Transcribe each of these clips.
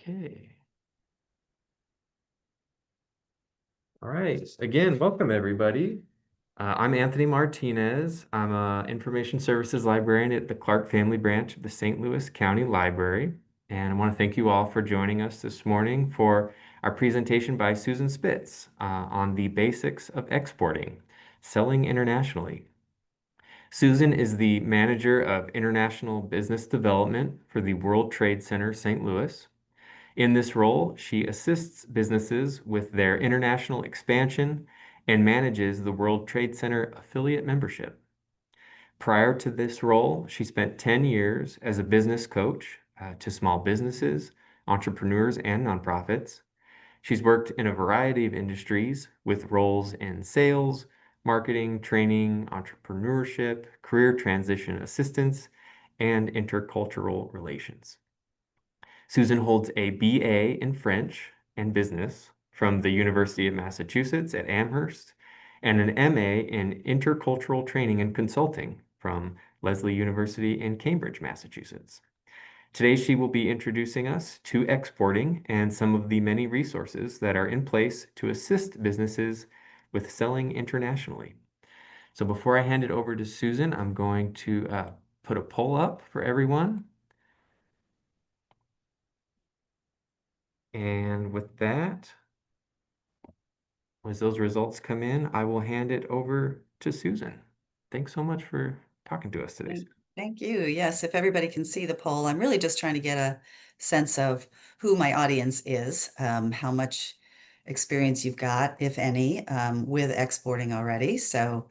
Okay. All right. Again, welcome everybody. I'm Anthony Martinez. I'm a information services librarian at the Clark Family Branch of the St. Louis County Library. And I want to thank you all for joining us this morning for our presentation by Susan Spitz on the basics of exporting, selling internationally. Susan is the manager of international business development for the World Trade Center St. Louis. In this role, she assists businesses with their international expansion and manages the World Trade Center affiliate membership. Prior to this role, she spent 10 years as a business coach to small businesses, entrepreneurs, and nonprofits. She's worked in a variety of industries with roles in sales, marketing, training, entrepreneurship, career transition assistance, and intercultural relations. Susan holds a BA in French and Business from the University of Massachusetts at Amherst and an MA in Intercultural Training and Consulting from Lesley University in Cambridge, Massachusetts. Today, she will be introducing us to exporting and some of the many resources that are in place to assist businesses with selling internationally. So before I hand it over to Susan, I'm going to put a poll up for everyone. And with that, as those results come in, I will hand it over to Susan. Thanks so much for talking to us today. Thank thank you. Yes, if everybody can see the poll, I'm really just trying to get a sense of who my audience is, how much experience you've got, if any, with exporting already. So,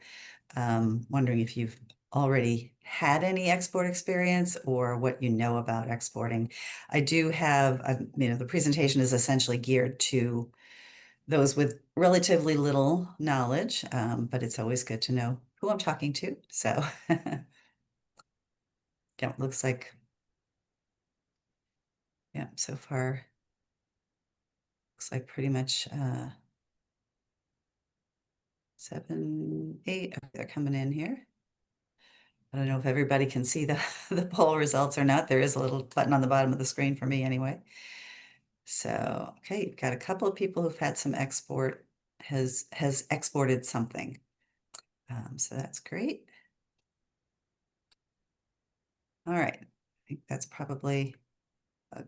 wondering if you've already had any export experience or what you know about exporting. I do have, the presentation is essentially geared to those with relatively little knowledge, but it's always good to know who I'm talking to. So. Yeah, looks like, yeah, so far, looks like pretty much 7, 8, okay, they're coming in here. I don't know if everybody can see the, the poll results or not. There is a little button on the bottom of the screen for me anyway. So, okay, you've got a couple of people who've had some export, has exported something. So that's great. All right, I think that's probably,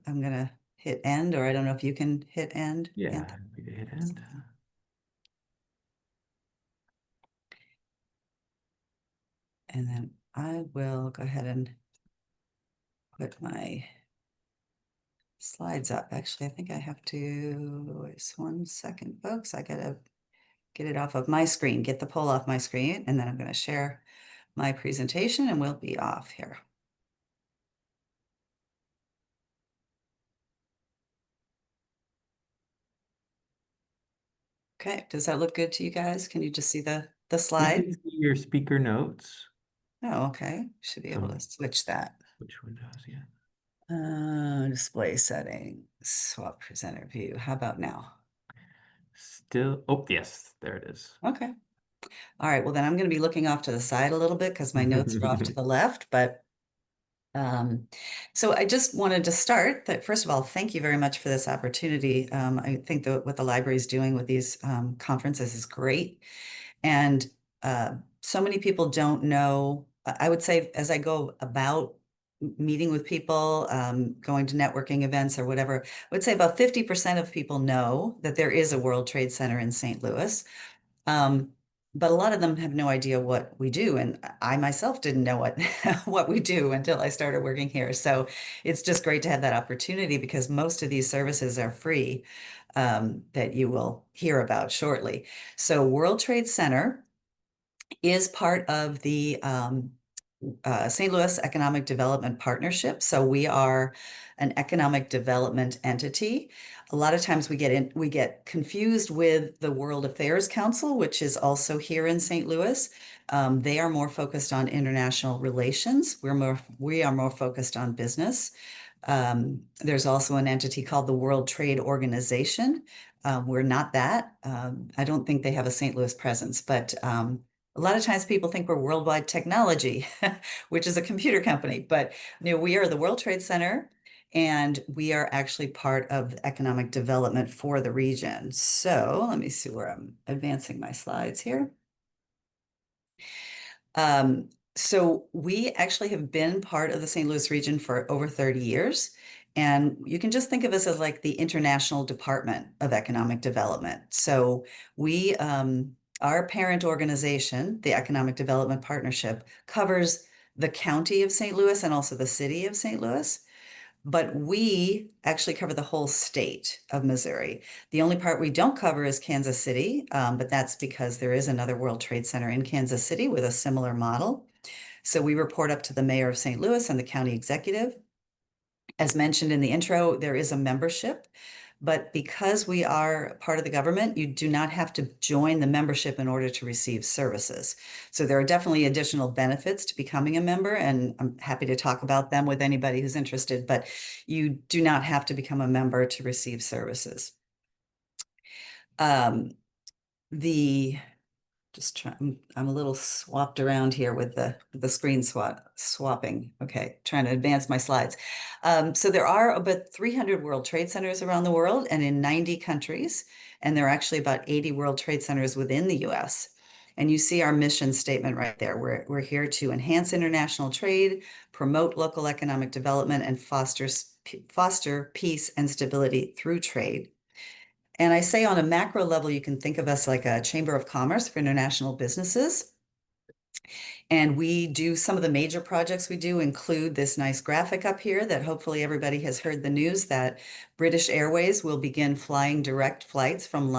I'm gonna hit end, or I don't know if you can hit end, Yeah, Anthony. we can hit end. And then I will go ahead and put my slides up. Actually, I think I have to, just 1 second, folks. I gotta get it off of my screen, get the poll off my screen, and then I'm gonna share my presentation and we'll be off here. Okay, does that look good to you guys? Can you just see the We slide? can see your speaker notes. Oh, okay. Should be able So to switch that. which one does, yeah. Display settings, swap presenter view. How about now? Still, oh, yes, there it is. Okay. All right, well then I'm going to be looking off to the side a little bit because my notes are off to the left, but so I just wanted to start that, first of all, thank you very much for this opportunity. I think that what the library is doing with these conferences is great. And so many people don't know, I would say as I go about meeting with people, going to networking events or whatever, I would say about 50% of people know that there is a World Trade Center in St. Louis. Um, but a lot of them have no idea what we do. And I myself didn't know what, what we do until I started working here. So it's just great to have that opportunity because most of these services are free, that you will hear about shortly. So World Trade Center is part of the St. Louis Economic Development Partnership. So we are an economic development entity. A lot of times we get confused with the World Affairs Council, which is also here in St. Louis. They are more focused on international relations. We are more focused on business. There's also an entity called the World Trade Organization. We're not that. I don't think they have a St. Louis presence, but a lot of times people think we're Worldwide Technology, which is a computer company, but we are the World Trade Center, And we are actually part of economic development for the region. So let me see where I'm advancing my slides here. So we actually have been part of the St. Louis region for over 30 years. And you can just think of us as like the International Department of Economic Development. So our parent organization, the Economic Development Partnership, covers the county of St. Louis and also the city of St. Louis. But we actually cover the whole state of Missouri. The only part we don't cover is Kansas City, but that's because there is another World Trade Center in Kansas City with a similar model. So we report up to the mayor of St. Louis and the county executive. As mentioned in the intro, there is a membership, but because we are part of the government, you do not have to join the membership in order to receive services. So there are definitely additional benefits to becoming a member, and I'm happy to talk about them with anybody who's interested, but you do not have to become a member to receive services. Um, the just try, I'm a little swapped around here with the screen swapping. Okay, trying to advance my slides. So there are about 300 World Trade Centers around the world and in 90 countries, and there are actually about 80 World Trade Centers within the US. And you see our mission statement right there. We're here to enhance international trade, promote local economic development, and foster peace and stability through trade. And I say on a macro level, you can think of us like a chamber of commerce for international businesses. And we do some of the major projects we do include this nice graphic up here that hopefully everybody has heard the news that British Airways will begin flying direct flights from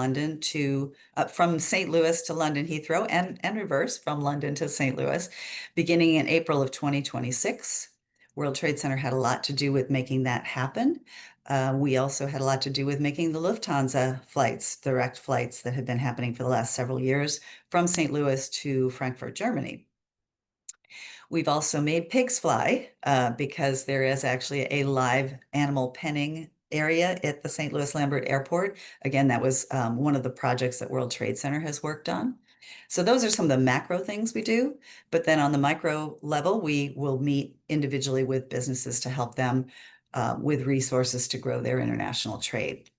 from St. Louis to London Heathrow and reverse from London to St. Louis beginning in April of 2026. World Trade Center had a lot to do with making that happen. We also had a lot to do with making the Lufthansa flights, direct flights that had been happening for the last several years from St. Louis to Frankfurt, Germany. We've also made pigs fly because there is actually a live animal penning area at the St. Louis Lambert Airport. Again, that was one of the projects that World Trade Center has worked on. So those are some of the macro things we do. But then on the micro level, we will meet individually with businesses to help them with resources to grow their international trade.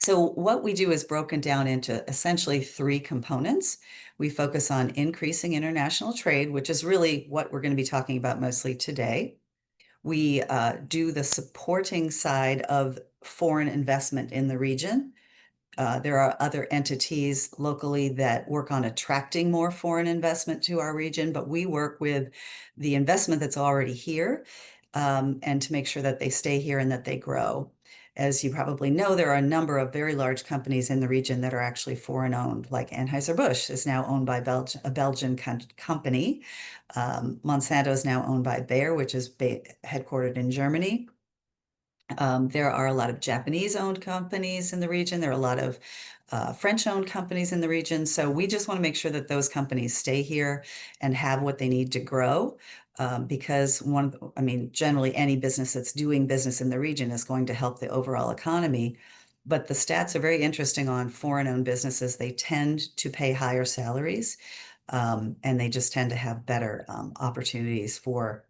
So what we do is broken down into essentially three components. We focus on increasing international trade, which is really what we're going to be talking about mostly today. We do the supporting side of foreign investment in the region. There are other entities locally that work on attracting more foreign investment to our region, but we work with the investment that's already here and to make sure that they stay here and that they grow. As you probably know, there are a number of very large companies in the region that are actually foreign owned, like Anheuser-Busch is now owned by a Belgian company. Monsanto is now owned by Bayer, which is headquartered in Germany. There are a lot of Japanese-owned companies in the region. There are a lot of French-owned companies in the region. So we just want to make sure that those companies stay here and have what they need to grow. Because generally any business that's doing business in the region is going to help the overall economy. But the stats are very interesting on foreign-owned businesses. They tend to pay higher salaries, and they just tend to have better opportunities for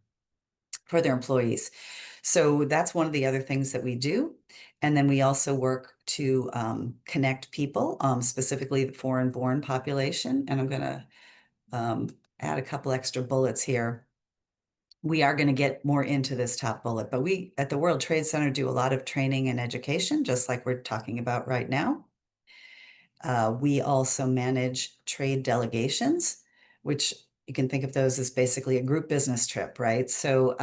their employees. So that's one of the other things that we do. And then we also work to connect people, specifically the foreign-born population. And I'm going to add a couple extra bullets here. We are going to get more into this top bullet, but we at the World Trade Center do a lot of training and education, just like we're talking about right now. We also manage trade delegations, which you can think of those as basically a group business trip, right? So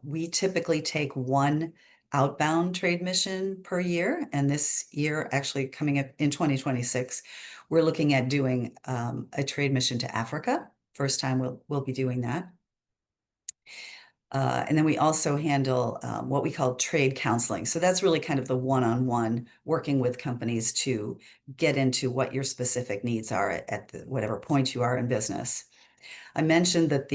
we typically take one outbound trade mission per year. And this year, actually coming up in 2026, we're looking at doing a trade mission to Africa. First time we'll be doing that. And then we also handle what we call trade counseling. So that's really kind of the one-on-one working with companies to get into what your specific needs are at whatever point you are in business. I mentioned that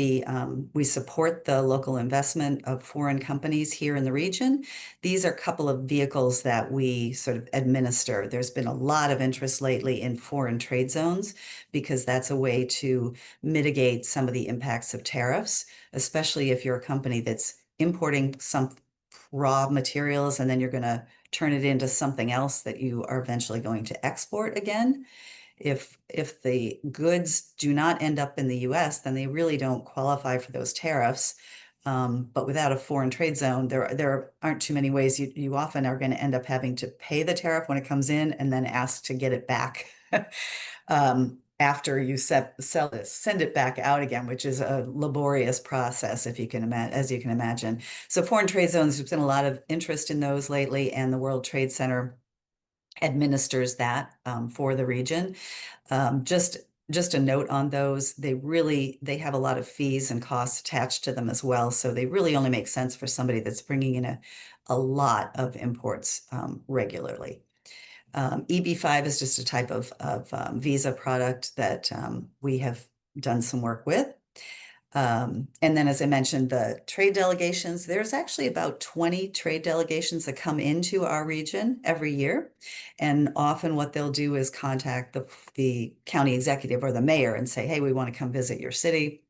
we support the local investment of foreign companies here in the region. These are a couple of vehicles that we sort of administer. There's been a lot of interest lately in foreign trade zones because that's a way to mitigate some of the impacts of tariffs, especially if you're a company that's importing some raw materials and then you're going to turn it into something else that you are eventually going to export again. If the goods do not end up in the US, then they really don't qualify for those tariffs. But without a foreign trade zone, there aren't too many ways. You often are going to end up having to pay the tariff when it comes in and then ask to get it back after you sell it, send it back out again, which is a laborious process, if you can imagine, as you can imagine. So foreign trade zones, there's been a lot of interest in those lately, and the World Trade Center administers that for the region. Just a note on those, they have a lot of fees and costs attached to them as well. So they really only make sense for somebody that's bringing in a lot of imports regularly. EB5 is just a type of visa product that we have done some work with. And then, as I mentioned, the trade delegations, there's actually about 20 trade delegations that come into our region every year. And often what they'll do is contact the county executive or the mayor and say, hey, we want to come visit your city.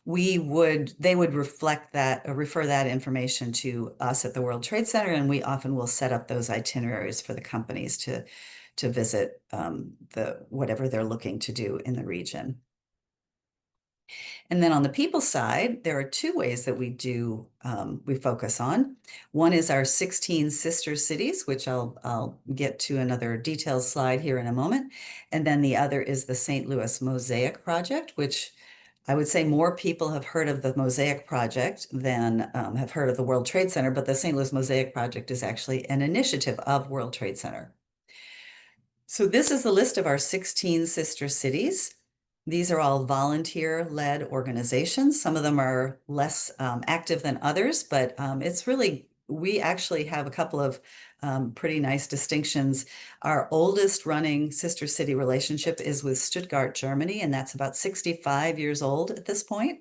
They would reflect that, refer that information to us at the World Trade Center, and we often will set up those itineraries for the companies to visit whatever they're looking to do in the region. And then on the people side, there are two ways that we focus on. One is our 16 sister cities, which I'll get to another detailed slide here in a moment. And then the other is the St. Louis Mosaic Project, which I would say more people have heard of the Mosaic Project than have heard of the World Trade Center, but the St. Louis Mosaic Project is actually an initiative of World Trade Center. So this is the list of our 16 sister cities. These are all volunteer-led organizations. Some of them are less active than others, but we actually have a couple of pretty nice distinctions. Our oldest running sister city relationship is with Stuttgart, Germany, and that's about 65 years old at this point.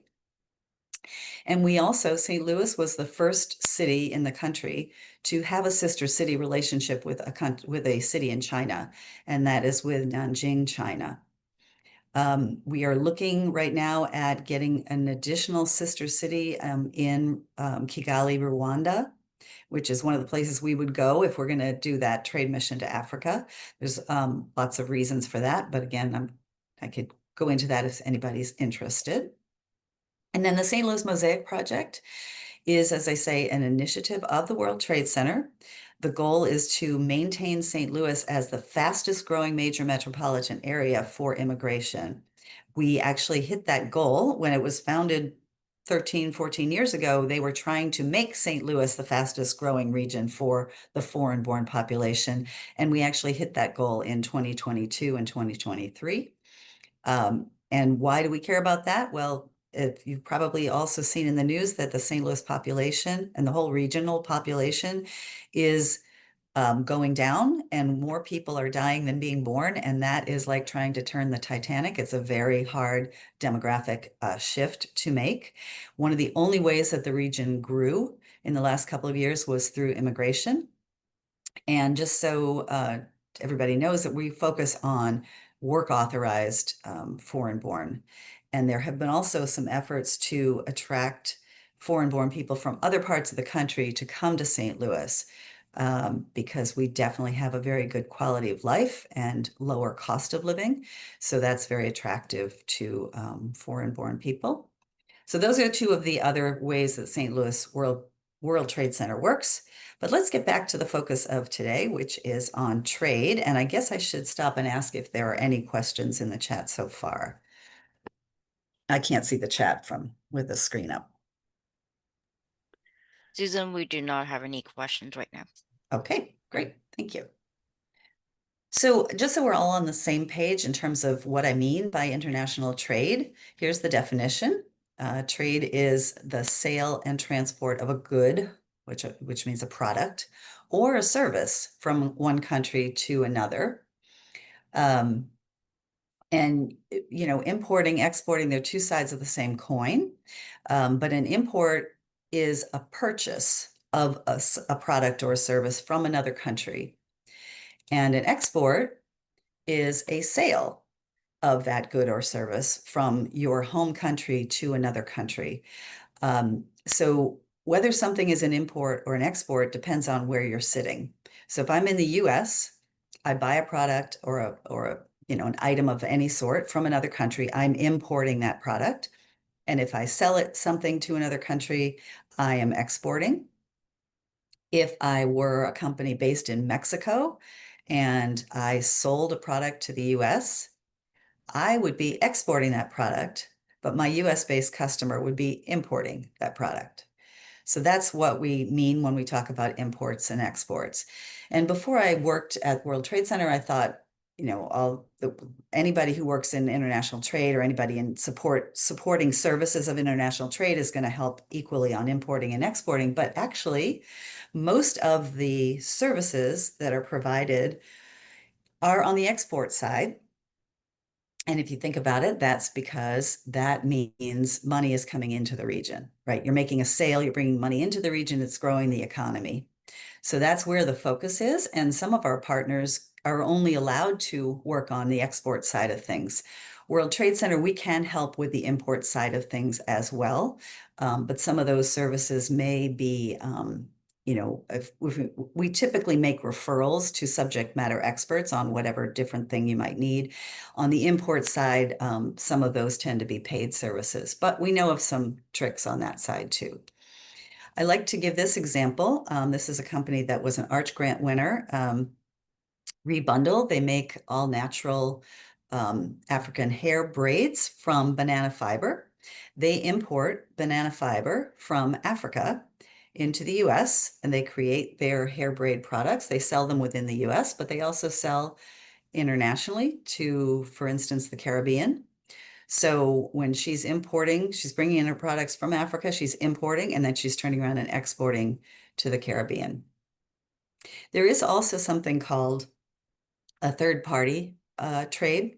And we also, St. Louis was the first city in the country to have a sister city relationship with a city in China, and that is with Nanjing, China. We are looking right now at getting an additional sister city in Kigali, Rwanda, which is one of the places we would go if we're going to do that trade mission to Africa. There's lots of reasons for that, but again, I could go into that if anybody's interested. And then the St. Louis Mosaic Project is, as I say, an initiative of the World Trade Center. The goal is to maintain St. Louis as the fastest growing major metropolitan area for immigration. We actually hit that goal when it was founded 13, 14 years ago. They were trying to make St. Louis the fastest growing region for the foreign-born population. And we actually hit that goal in 2022 and 2023. And why do we care about that? Well, if you've probably also seen in the news that the St. Louis population and the whole regional population is going down, and more people are dying than being born. And that is like trying to turn the Titanic. It's a very hard demographic shift to make. One of the only ways that the region grew in the last couple of years was through immigration. And just so everybody knows that we focus on work authorized foreign born. And there have been also some efforts to attract foreign born people from other parts of the country to come to St. Louis because we definitely have a very good quality of life and lower cost of living. So that's very attractive to foreign born people. So those are two of the other ways that St. Louis World Trade Center works. But let's get back to the focus of today, which is on trade. And I guess I should stop and ask if there are any questions in the chat so far. I can't see the chat from with the screen up. Susan, we do not have any questions right now. Okay, great. Thank you. So just so we're all on the same page in terms of what I mean by international trade, here's the definition. Trade is the sale and transport of a good, which means a product, or a service from one country to another. And, importing, exporting, they're two sides of the same coin. But an import is a purchase of a product or a service from another country. And an export is a sale of that good or service from your home country to another country. So whether something is an import or an export depends on where you're sitting. So if I'm in the US, I buy a product or a an item of any sort from another country, I'm importing that product. And if I sell it something to another country, I am exporting. If I were a company based in Mexico and I sold a product to the US, I would be exporting that product, but my US based customer would be importing that product. So that's what we mean when we talk about imports and exports. And before I worked at World Trade Center, I thought, anybody who works in international trade or anybody in supporting services of international trade is going to help equally on importing and exporting. But actually, most of the services that are provided are on the export side. And if you think about it, that's because that means money is coming into the region, right? You're making a sale, you're bringing money into the region, it's growing the economy. So that's where the focus is. And some of our partners are only allowed to work on the export side of things. World Trade Center, we can help with the import side of things as well. But some of those services may be, if we typically make referrals to subject matter experts on whatever different thing you might need. On the import side, some of those tend to be paid services, but we know of some tricks on that side too. I like to give this example. This is a company that was an Arch Grant winner, Rebundle. They make all natural African hair braids from banana fiber. They import banana fiber from Africa into the US and they create their hair braid products. They sell them within the US, but they also sell internationally to, for instance, the Caribbean. So when she's importing, she's bringing in her products from Africa, she's importing, and then she's turning around and exporting to the Caribbean. There is also something called a third party trade,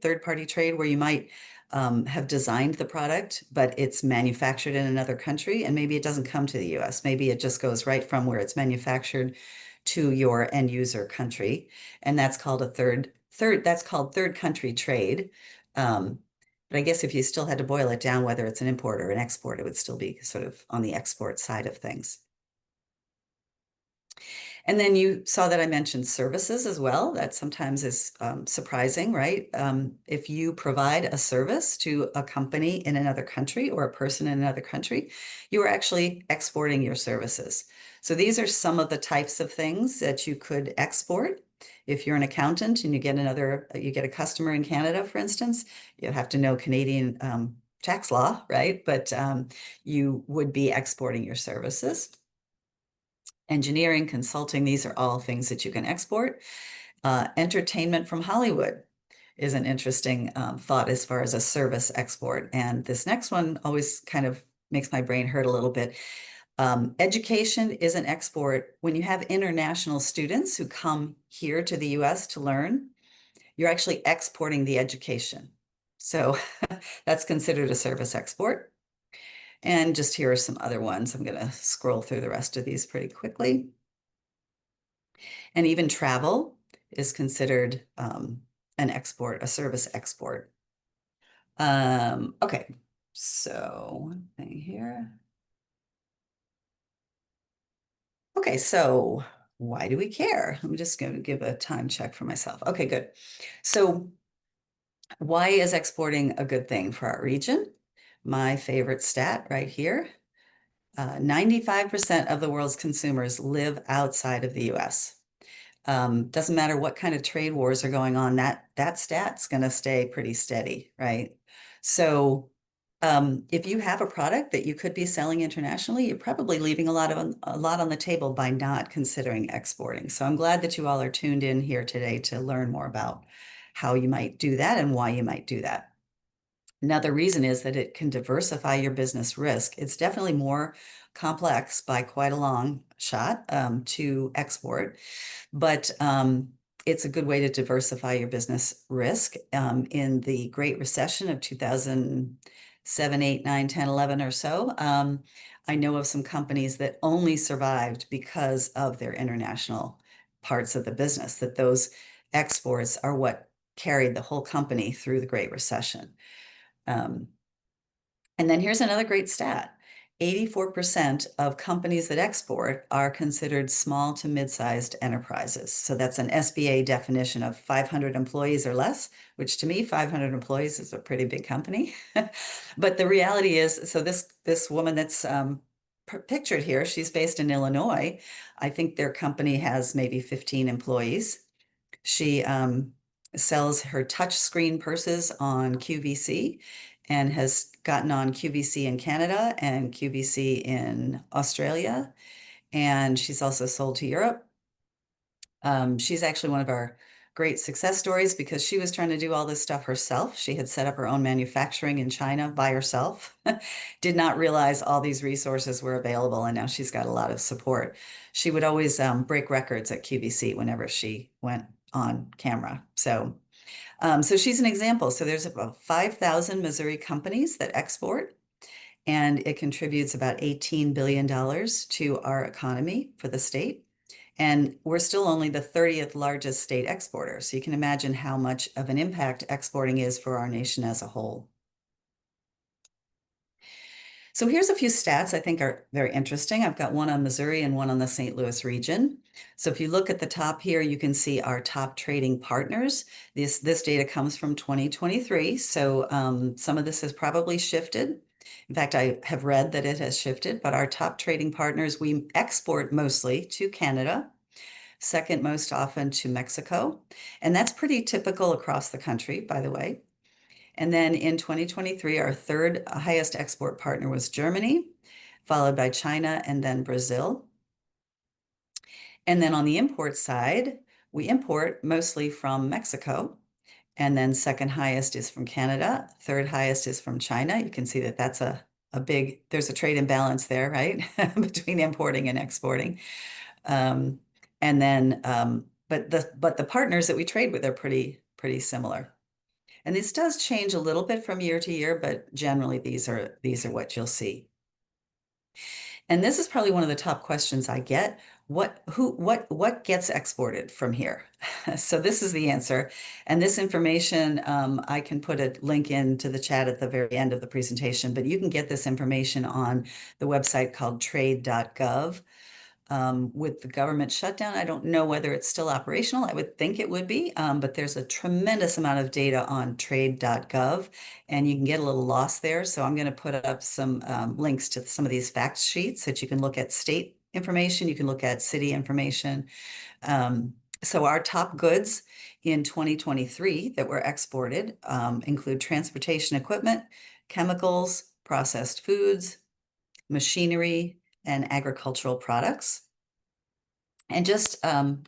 where you might have designed the product, but it's manufactured in another country, and maybe it doesn't come to the US. Maybe it just goes right from where it's manufactured to your end user country, and that's called that's called third country trade. But I guess if you still had to boil it down, whether it's an import or an export, it would still be sort of on the export side of things. And then you saw that I mentioned services as well. That sometimes is surprising, right? If you provide a service to a company in another country or a person in another country, you are actually exporting your services. So these are some of the types of things that you could export. If you're an accountant and you get a customer in Canada, for instance, you have to know Canadian tax law, right? But you would be exporting your services. Engineering, consulting, these are all things that you can export. Entertainment from Hollywood is an interesting thought as far as a service export. And this next one always kind of makes my brain hurt a little bit. Education is an export. When you have international students who come here to the US to learn, you're actually exporting the education. So that's considered a service export. And just here are some other ones. I'm going to scroll through the rest of these pretty quickly. And even travel is considered an export, a service export. Okay, so one thing here. Okay, so why do we care? I'm just going to give a time check for myself. Okay, good. So why is exporting a good thing for our region? My favorite stat right here. 95% of the world's consumers live outside of the US. Doesn't matter what kind of trade wars are going on, that stat's going to stay pretty steady, right? So if you have a product that you could be selling internationally, you're probably leaving a lot on the table by not considering exporting. So I'm glad that you all are tuned in here today to learn more about how you might do that and why you might do that. Another reason is that it can diversify your business risk. It's definitely more complex by quite a long shot to export, but it's a good way to diversify your business risk. In the Great Recession of 2007, 8, 9, 10, 11 or so, I know of some companies that only survived because of their international parts of the business, that those exports are what carried the whole company through the Great Recession. And then here's another great stat. 84% of companies that export are considered small to mid-sized enterprises. So that's an SBA definition of 500 employees or less, which to me, 500 employees is a pretty big company. But the reality is, so this woman that's pictured here, she's based in Illinois. I think their company has maybe 15 employees. She sells her touchscreen purses on QVC and has gotten on QVC in Canada and QVC in Australia. And she's also sold to Europe. She's actually one of our great success stories because she was trying to do all this stuff herself. She had set up her own manufacturing in China by herself, did not realize all these resources were available, and now she's got a lot of support. She would always break records at QVC whenever she went on camera. So she's an example. So there's about 5,000 Missouri companies that export, and it contributes about $18 billion to our economy for the state. And we're still only the 30th largest state exporter. So you can imagine how much of an impact exporting is for our nation as a whole. So here's a few stats I think are very interesting. I've got one on Missouri and one on the St. Louis region. So if you look at the top here, you can see our top trading partners. This data comes from 2023. So some of this has probably shifted. In fact, I have read that it has shifted, but our top trading partners, we export mostly to Canada, second most often to Mexico. And that's pretty typical across the country, by the way. And then in 2023, our third highest export partner was Germany, followed by China and then Brazil. And then on the import side, we import mostly from Mexico. And then second highest is from Canada. Third highest is from China. You can see that that's a big, there's a trade imbalance there, right? Between importing and exporting. Um, and then, but the partners that we trade with are pretty similar. And this does change a little bit from year to year, but generally these are what you'll see. And this is probably one of the top questions I get. What gets exported from here? So this is the answer. And this information, I can put a link into the chat at the very end of the presentation, but you can get this information on the website called trade.gov. With the government shutdown, I don't know whether it's still operational. I would think it would be, but there's a tremendous amount of data on trade.gov, and you can get a little lost there. So I'm going to put up some links to some of these fact sheets that you can look at state information, you can look at city information. So our top goods in 2023 that were exported include transportation equipment, chemicals, processed foods, machinery, and agricultural products. And just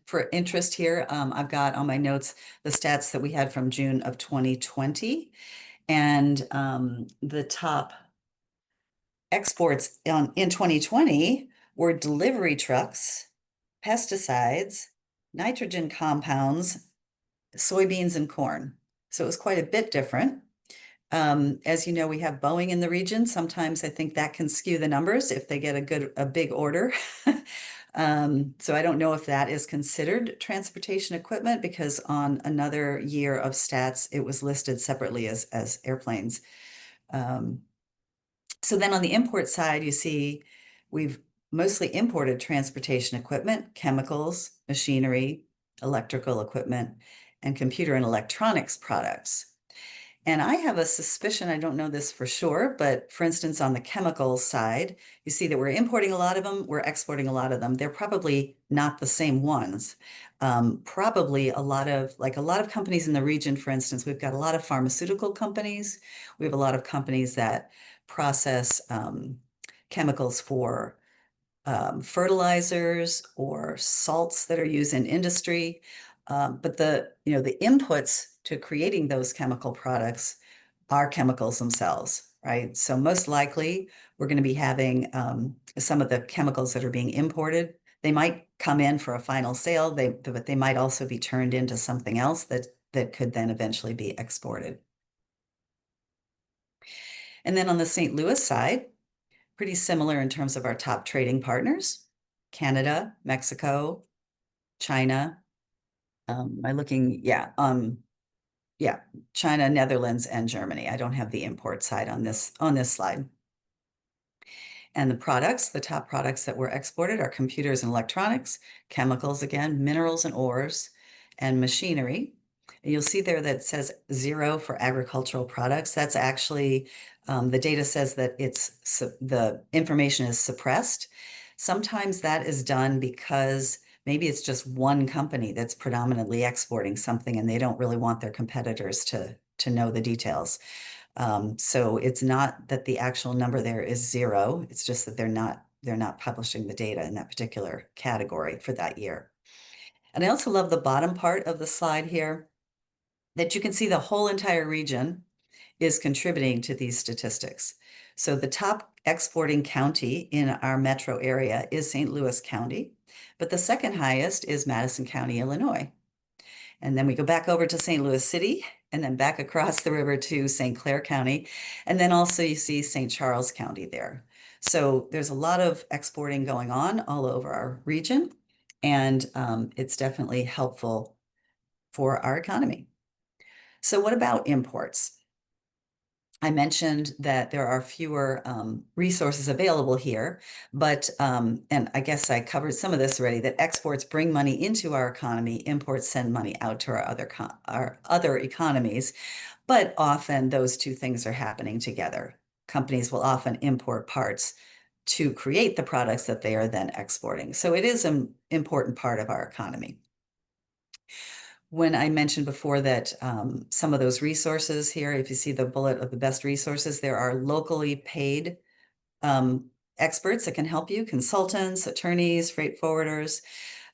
for interest here, I've got on my notes the stats that we had from June of 2020. And the top exports in 2020 were delivery trucks, pesticides, nitrogen compounds, soybeans, and corn. So it was quite a bit different. As you know, we have Boeing in the region. Sometimes I think that can skew the numbers if they get a big order. So I don't know if that is considered transportation equipment because on another year of stats, it was listed separately as airplanes. So then on the import side, you see we've mostly imported transportation equipment, chemicals, machinery, electrical equipment, and computer and electronics products. And I have a suspicion, I don't know this for sure, but for instance, on the chemicals side, you see that we're importing a lot of them, we're exporting a lot of them. They're probably not the same ones. Probably a lot of companies in the region, for instance, we've got a lot of pharmaceutical companies. We have a lot of companies that process chemicals for fertilizers or salts that are used in industry. But the inputs to creating those chemical products are chemicals themselves, right? So most likely we're going to be having some of the chemicals that are being imported. They might come in for a final sale, but they might also be turned into something else that could then eventually be exported. And then on the St. Louis side, pretty similar in terms of our top trading partners, Canada, Mexico, China. Yeah, China, Netherlands, and Germany. I don't have the import side on this slide. And the top products that were exported are computers and electronics, chemicals again, minerals and ores, and machinery. And you'll see there that it says 0 for agricultural products. That's actually, the data says that the information is suppressed. Sometimes that is done because maybe it's just one company that's predominantly exporting something and they don't really want their competitors to know the details. So it's not that the actual number there is 0. It's just that they're not publishing the data in that particular category for that year. And I also love the bottom part of the slide here that you can see the whole entire region is contributing to these statistics. So the top exporting county in our metro area is St. Louis County, but the second highest is Madison County, Illinois. And then we go back over to St. Louis City and then back across the river to St. Clair County. And then also you see St. Charles County there. So there's a lot of exporting going on all over our region, and it's definitely helpful for our economy. So what about imports? I mentioned that there are fewer resources available here, but, and I guess I covered some of this already, that exports bring money into our economy, imports send money out to our other economies, but often those two things are happening together. Companies will often import parts to create the products that they are then exporting. So it is an important part of our economy. When I mentioned before that some of those resources here, if you see the bullet of the best resources, there are locally paid experts that can help you, consultants, attorneys, freight forwarders.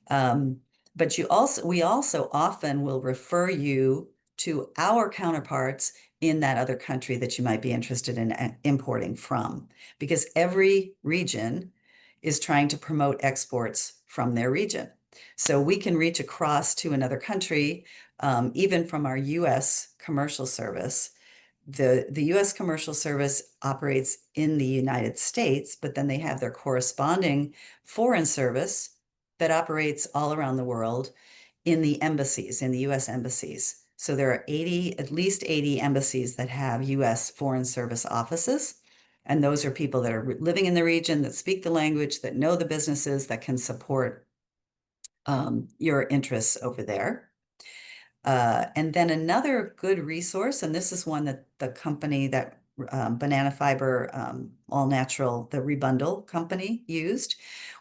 But we also often will refer you to our counterparts in that other country that you might be interested in importing from, because every region is trying to promote exports from their region. So we can reach across to another country, even from our US commercial service. The US commercial service operates in the United States, but then they have their corresponding foreign service that operates all around the world in the embassies, in the US embassies. So there are at least 80 embassies that have US foreign service offices. And those are people that are living in the region, that speak the language, that know the businesses, that can support your interests over there. And then another good resource, and this is one that the company that Banana Fiber, All Natural, the Rebundle company used.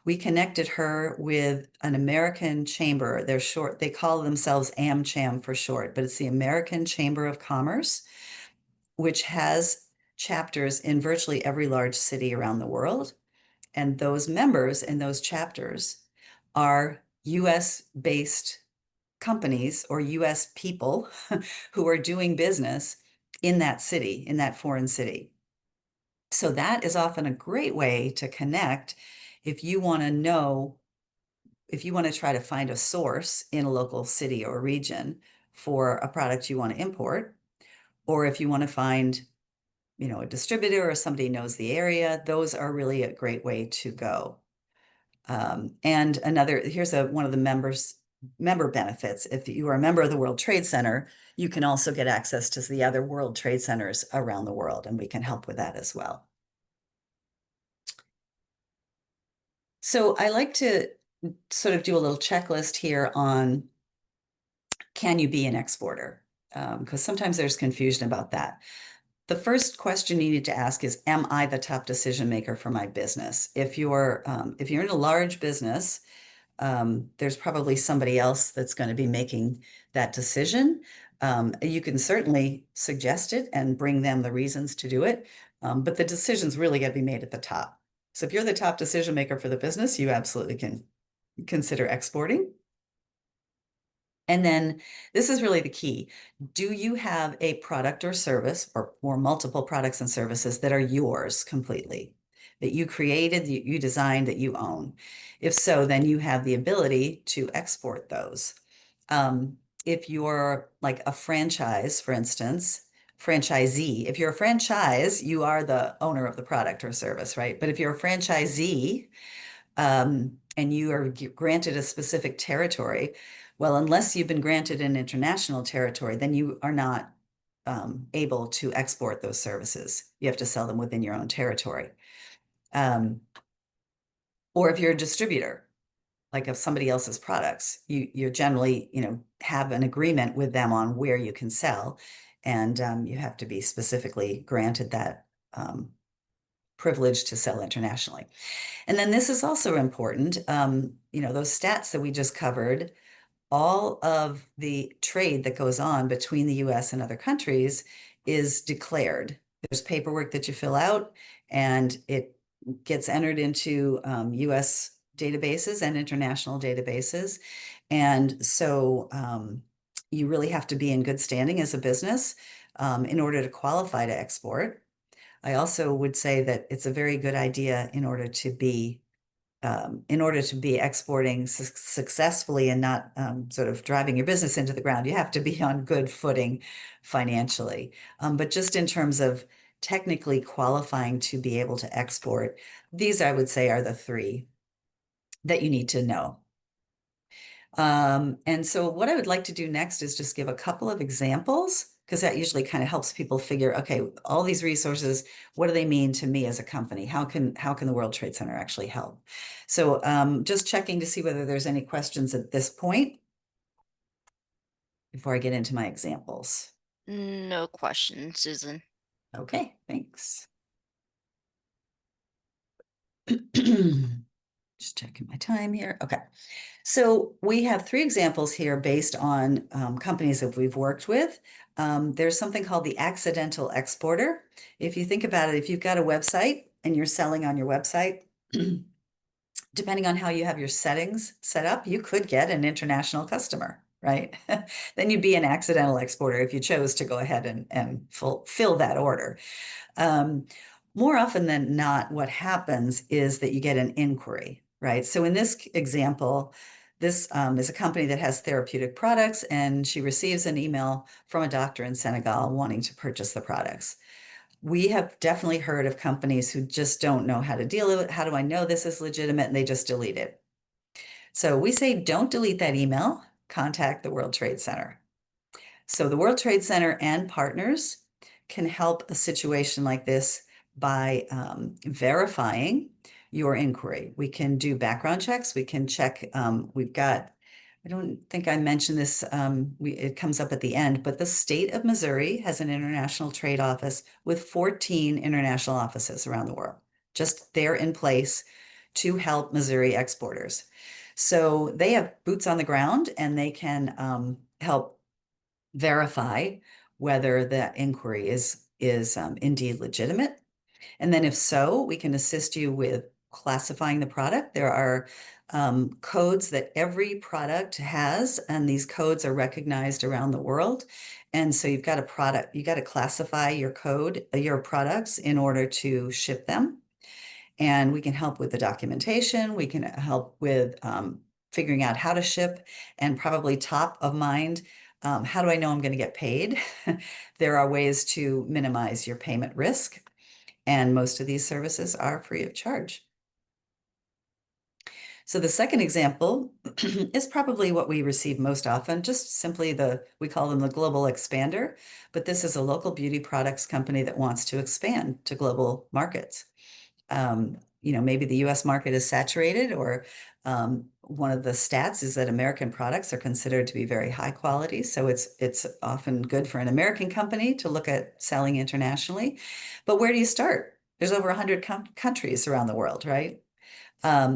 We connected her with an American chamber. They call themselves AmCham for short, but it's the American Chamber of Commerce, which has chapters in virtually every large city around the world. And those members in those chapters are US based companies or US people who are doing business in that city, in that foreign city. So that is often a great way to connect if you want to know, if you want to try to find a source in a local city or region for a product you want to import, or if you want to find, a distributor or somebody knows the area, those are really a great way to go. And here's one of the member benefits. If you are a member of the World Trade Center, you can also get access to the other World Trade Centers around the world, and we can help with that as well. So I like to sort of do a little checklist here on, can you be an exporter? Because sometimes there's confusion about that. The first question you need to ask is, am I the top decision maker for my business? If you're in a large business, there's probably somebody else that's going to be making that decision. You can certainly suggest it and bring them the reasons to do it, but the decision's really got to be made at the top. So if you're the top decision maker for the business, you absolutely can consider exporting. And then this is really the key. Do you have a product or service or multiple products and services that are yours completely, that you created, you designed, that you own? If so, then you have the ability to export those. If you're like a franchise, for instance, franchisee, if you're a franchise, you are the owner of the product or service, right? But if you're a franchisee, and you are granted a specific territory, well, unless you've been granted an international territory, then you are not able to export those services. You have to sell them within your own territory. Or if you're a distributor, like of somebody else's products, you're generally, have an agreement with them on where you can sell, and you have to be specifically granted that privilege to sell internationally. And then this is also important, those stats that we just covered, all of the trade that goes on between the US and other countries is declared. There's paperwork that you fill out, and it gets entered into US databases and international databases. And so you really have to be in good standing as a business in order to qualify to export. I also would say that it's a very good idea in order to be exporting successfully and not sort of driving your business into the ground, you have to be on good footing financially. But just in terms of technically qualifying to be able to export, these I would say are the three that you need to know. And so what I would like to do next is just give a couple of examples, because that usually kind of helps people figure, okay, all these resources, what do they mean to me as a company? How can the World Trade Center actually help? So just checking to see whether there's any questions at this point before I get into my examples. No question, Susan. Okay, thanks. Just checking my time here. Okay. So we have three examples here based on companies that we've worked with. There's something called the accidental exporter. If you think about it, if you've got a website and you're selling on your website, depending on how you have your settings set up, you could get an international customer, right? Then you'd be an accidental exporter if you chose to go ahead and fill that order. More often than not, what happens is that you get an inquiry, right? So in this example, this is a company that has therapeutic products, and she receives an email from a doctor in Senegal wanting to purchase the products. We have definitely heard of companies who just don't know how to deal with it. How do I know this is legitimate? And they just delete it. So we say, don't delete that email, contact the World Trade Center. So the World Trade Center and partners can help a situation like this by verifying your inquiry. We can do background checks. We can check, I don't think I mentioned this, it comes up at the end, but the state of Missouri has an international trade office with 14 international offices around the world, just there in place to help Missouri exporters. So they have boots on the ground, and they can help verify whether that inquiry is indeed legitimate. And then if so, we can assist you with classifying the product. There are codes that every product has, and these codes are recognized around the world. And so you've got to classify your products in order to ship them. And we can help with the documentation. We can help with figuring out how to ship, and probably top of mind, how do I know I'm going to get paid? There are ways to minimize your payment risk, and most of these services are free of charge. So the second example is probably what we receive most often, just simply we call them the global expander, but this is a local beauty products company that wants to expand to global markets. Maybe the US market is saturated, or one of the stats is that American products are considered to be very high quality. So it's often good for an American company to look at selling internationally. But where do you start? There's over 100 countries around the world, right?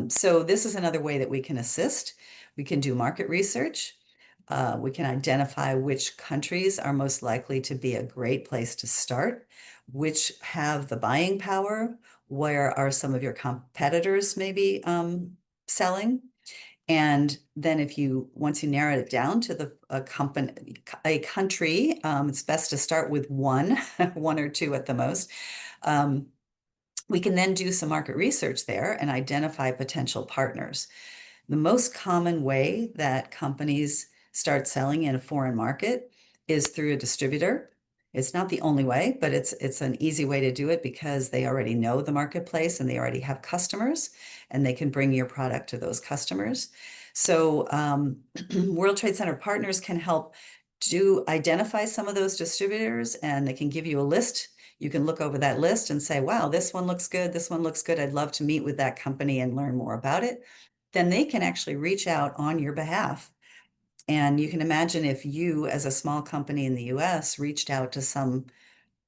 So this is another way that we can assist. We can do market research. We can identify which countries are most likely to be a great place to start, which have the buying power, where are some of your competitors maybe selling. And then once you narrow it down to a country, it's best to start with one, one or two at the most. We can then do some market research there and identify potential partners. The most common way that companies start selling in a foreign market is through a distributor. It's not the only way, but it's an easy way to do it, because they already know the marketplace and they already have customers, and they can bring your product to those customers. So World Trade Center partners can help to identify some of those distributors, and they can give you a list. You can look over that list and say, wow, this one looks good. This one looks good. I'd love to meet with that company and learn more about it. Then they can actually reach out on your behalf. And you can imagine if you, as a small company in the US, reached out to some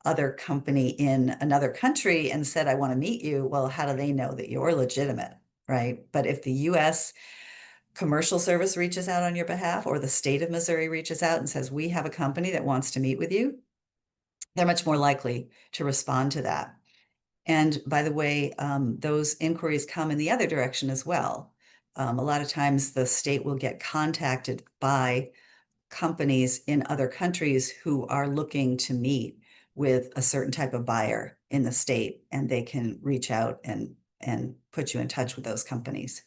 other company in another country and said, I want to meet you. Well, how do they know that you're legitimate? Right. But if the US commercial service reaches out on your behalf, or the state of Missouri reaches out and says, we have a company that wants to meet with you, they're much more likely to respond to that. And by the way, those inquiries come in the other direction as well. A lot of times the state will get contacted by companies in other countries who are looking to meet with a certain type of buyer in the state, and they can reach out and put you in touch with those companies.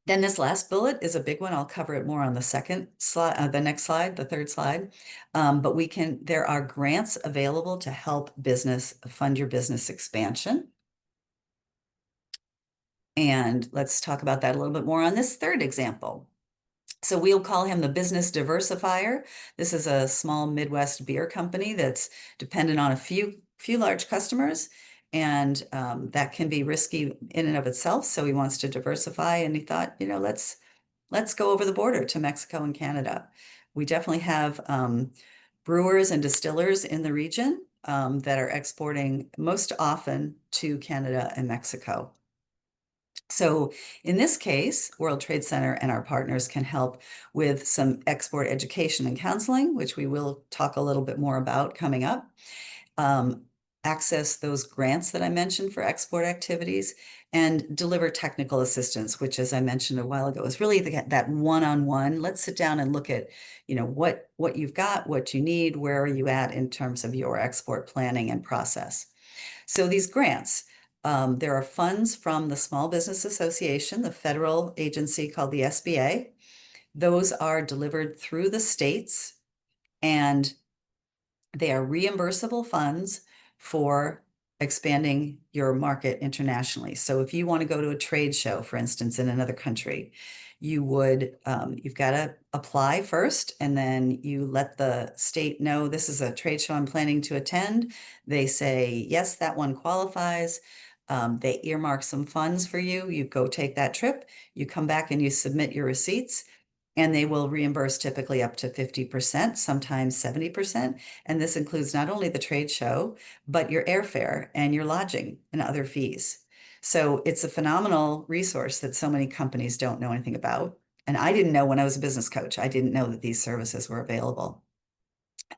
Then this last bullet is a big one. I'll cover it more on the second slide, the next slide, the third slide. But there are grants available to help fund your business expansion. And let's talk about that a little bit more on this third example. So we'll call him the business diversifier. This is a small Midwest beer company that's dependent on a few large customers, and that can be risky in and of itself. So he wants to diversify, and he thought, let's go over the border to Mexico and Canada. We definitely have brewers and distillers in the region that are exporting most often to Canada and Mexico. So in this case, World Trade Center and our partners can help with some export education and counseling, which we will talk a little bit more about coming up. Access those grants that I mentioned for export activities, and deliver technical assistance, which, as I mentioned a while ago, is really that one-on-one. Let's sit down and look at, what you've got, what you need, where are you at in terms of your export planning and process. So these grants, there are funds from the Small Business Association, the federal agency called the SBA. Those are delivered through the states, and they are reimbursable funds for expanding your market internationally. So if you want to go to a trade show, for instance, in another country, you've got to apply first, and then you let the state know, this is a trade show I'm planning to attend. They say, yes, that one qualifies. They earmark some funds for you. You go take that trip, you come back and you submit your receipts, and they will reimburse typically up to 50%, sometimes 70%. And this includes not only the trade show, but your airfare and your lodging and other fees. So it's a phenomenal resource that so many companies don't know anything about. And I didn't know when I was a business coach, I didn't know that these services were available.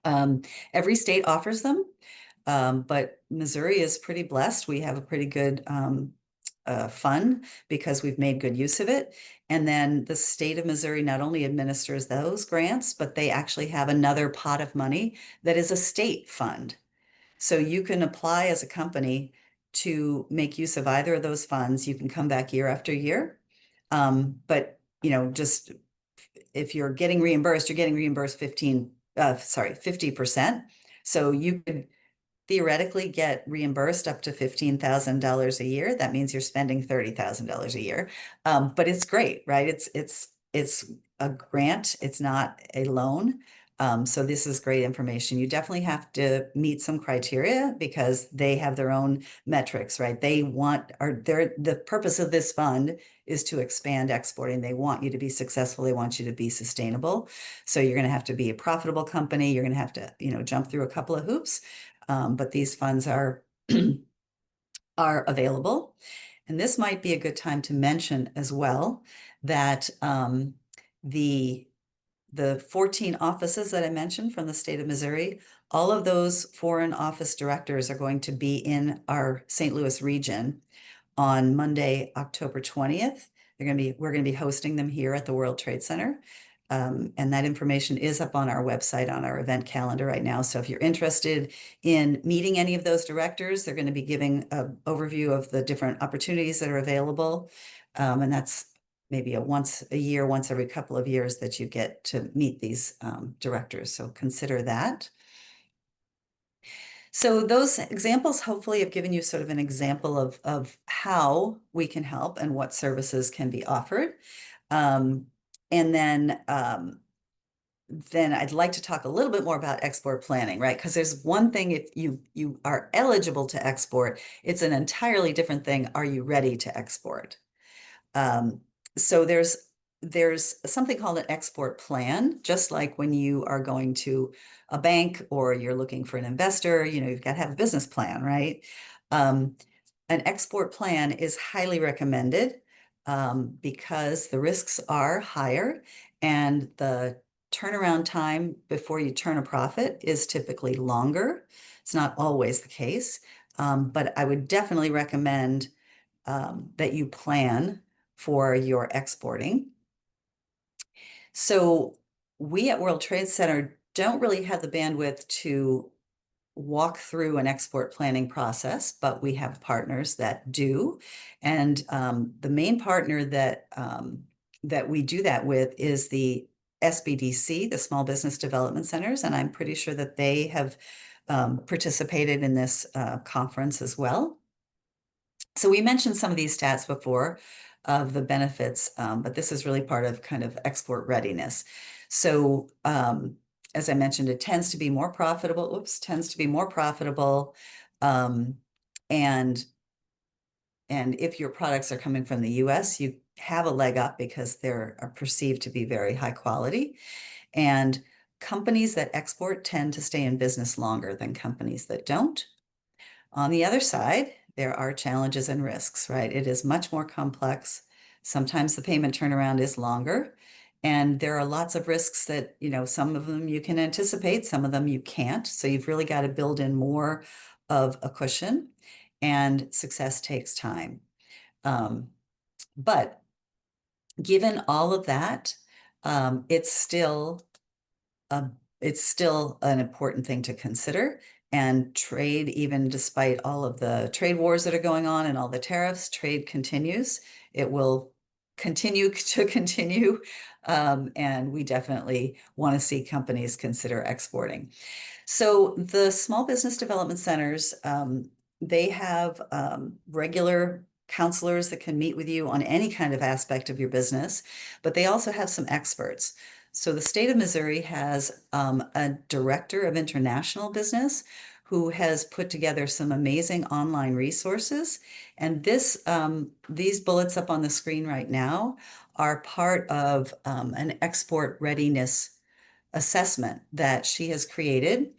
Every state offers them, but Missouri is pretty blessed. We have a pretty good fund because we've made good use of it. And then the state of Missouri not only administers those grants, but they actually have another pot of money that is a state fund. So you can apply as a company to make use of either of those funds. You can come back year after year. But just if you're getting reimbursed, you're getting reimbursed 50%. So you could theoretically get reimbursed up to $15,000 a year. That means you're spending $30,000 a year. But it's great, right? It's a grant. It's not a loan. So this is great information. You definitely have to meet some criteria because they have their own metrics, right? The purpose of this fund is to expand exporting. They want you to be successful. They want you to be sustainable. So you're going to have to be a profitable company. You're going to have to, jump through a couple of hoops. But these funds are are available. And this might be a good time to mention as well that the 14 offices that I mentioned from the state of Missouri, all of those foreign office directors are going to be in our St. Louis region on Monday, October 20th. We're going to be hosting them here at the World Trade Center. And that information is up on our website, on our event calendar right now. So if you're interested in meeting any of those directors, they're going to be giving an overview of the different opportunities that are available. And that's maybe once a year, once every couple of years that you get to meet these directors. So consider that. So those examples hopefully have given you sort of an example of how we can help and what services can be offered. And then then I'd like to talk a little bit more about export planning, right? Because there's one thing, if you are eligible to export, it's an entirely different thing. Are you ready to export? Um, so there's something called an export plan, just like when you are going to a bank or you're looking for an investor, you've got to have a business plan, right? Um, an export plan is highly recommended because the risks are higher and the turnaround time before you turn a profit is typically longer. It's not always the case, but I would definitely recommend that you plan for your exporting. So we at World Trade Center don't really have the bandwidth to walk through an export planning process, but we have partners that do. And the main partner that we do that with is the SBDC, the Small Business Development Centers, and I'm pretty sure that they have participated in this conference as well. So we mentioned some of these stats before of the benefits, but this is really part of kind of export readiness. So as I mentioned, it tends to be more profitable. Oops, tends to be more profitable, um, and and if your products are coming from the U.S., you have a leg up because they're are perceived to be very high quality. And companies that export tend to stay in business longer than companies that don't. On the other side, there are challenges and risks, right? It is much more complex. Sometimes the payment turnaround is longer. And there are lots of risks that, some of them you can anticipate, some of them you can't. So you've really got to build in more of a cushion, and success takes time. But given all of that, it's still a it's still an important thing to consider. And trade, even despite all of the trade wars that are going on and all the tariffs, trade continues. It will continue to continue. And we definitely want to see companies consider exporting. So the small business development centers, they have regular counselors that can meet with you on any kind of aspect of your business, but they also have some experts. So the state of Missouri has a director of international business who has put together some amazing online resources. And these bullets up on the screen right now are part of an export readiness assessment that she has created.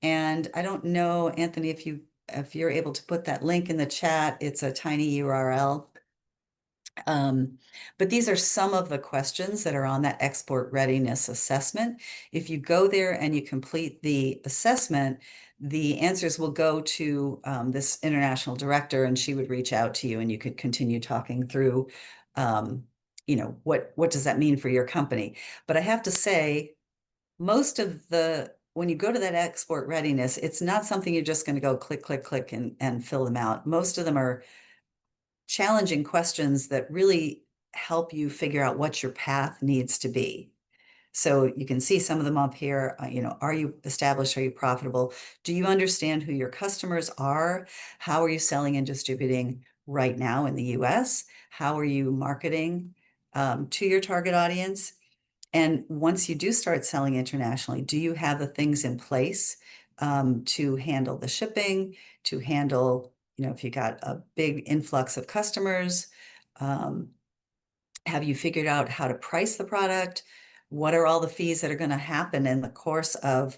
And I don't know, Anthony, if you're able to put that link in the chat. It's a tiny URL. Um, but these are some of the questions that are on that export readiness assessment. If you go there and you complete the assessment, the answers will go to this international director, and she would reach out to you, and you could continue talking through, what does that mean for your company? But I have to say, when you go to that export readiness, it's not something you're just going to go click, click, click and fill them out. Most of them are challenging questions that really help you figure out what your path needs to be. So you can see some of them up here. Are you established? Are you profitable? Do you understand who your customers are? How are you selling and distributing right now in the US? How are you marketing to your target audience? And once you do start selling internationally, do you have the things in place to handle the shipping, to handle, if you got a big influx of customers? Um, have you figured out how to price the product? What are all the fees that are going to happen in the course of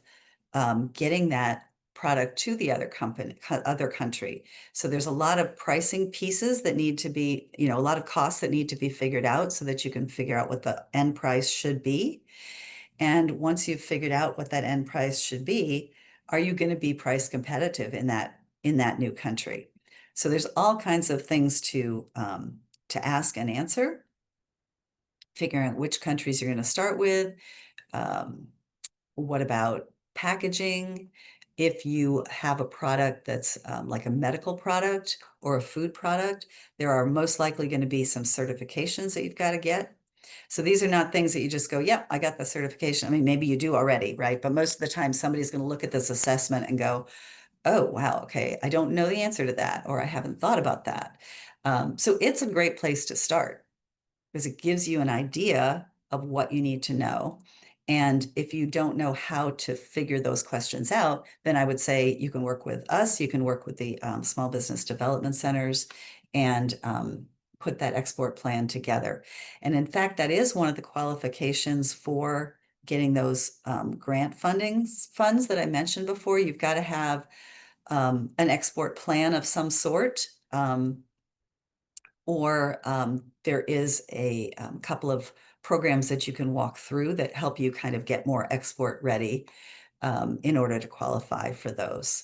getting that product to the other country? So there's a lot of pricing pieces that need to be, a lot of costs that need to be figured out so that you can figure out what the end price should be. And once you've figured out what that end price should be, are you going to be price competitive in that new country? So there's all kinds of things to ask and answer, figuring out which countries you're going to start with. Um, what about packaging? If you have a product that's like a medical product or a food product, there are most likely going to be some certifications that you've got to get. So these are not things that you just go, yep, I got the certification. I mean, maybe you do already, right? But most of the time, somebody's going to look at this assessment and go, oh, wow, okay, I don't know the answer to that, or I haven't thought about that. So it's a great place to start because it gives you an idea of what you need to know. And if you don't know how to figure those questions out, then I would say you can work with us, you can work with the small business development centers and put that export plan together. And in fact, that is one of the qualifications for getting those grant funds that I mentioned before. You've got to have an export plan of some sort. Or there is a couple of programs that you can walk through that help you kind of get more export ready in order to qualify for those.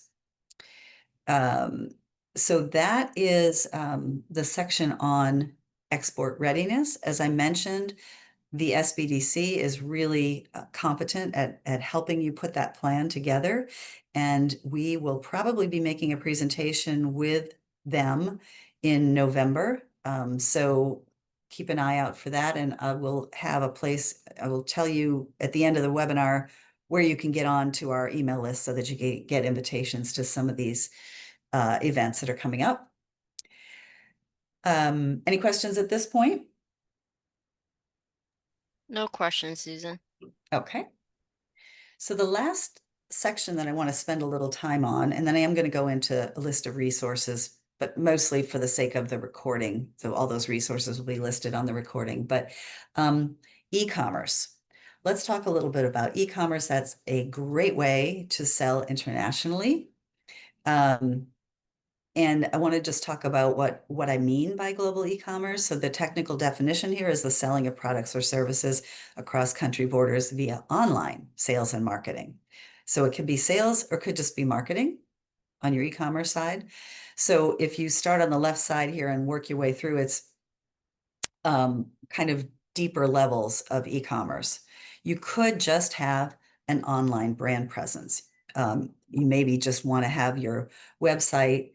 Um, so that is the section on export readiness. As I mentioned, the SBDC is really competent at helping you put that plan together. And we will probably be making a presentation with them in November. So keep an eye out for that. And I will have a place, I will tell you at the end of the webinar where you can get on to our email list so that you get invitations to some of these events that are coming up. Any questions at this point? No questions, Susan. Okay. So the last section that I want to spend a little time on, and then I am going to go into a list of resources, but mostly for the sake of the recording. So all those resources will be listed on the recording, but e-commerce. Let's talk a little bit about e-commerce. That's a great way to sell internationally. And I want to just talk about what I mean by global e-commerce. So the technical definition here is the selling of products or services across country borders via online sales and marketing. So it could be sales or could just be marketing on your e-commerce side. So if you start on the left side here and work your way through, it's kind of deeper levels of e-commerce. You could just have an online brand presence. You maybe just want to have your website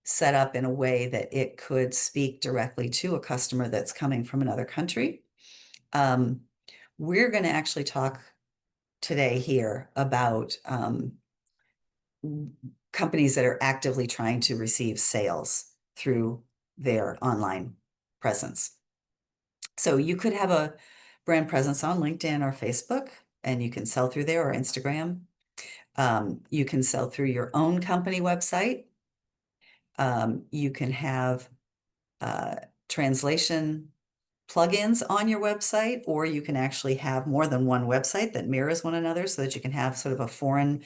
set up in a way that it could speak directly to a customer that's coming from another country. We're going to actually talk today here about companies that are actively trying to receive sales through their online presence. So you could have a brand presence on LinkedIn or Facebook, and you can sell through there or Instagram. You can sell through your own company website. You can have translation plugins on your website, or you can actually have more than one website that mirrors one another so that you can have sort of a foreign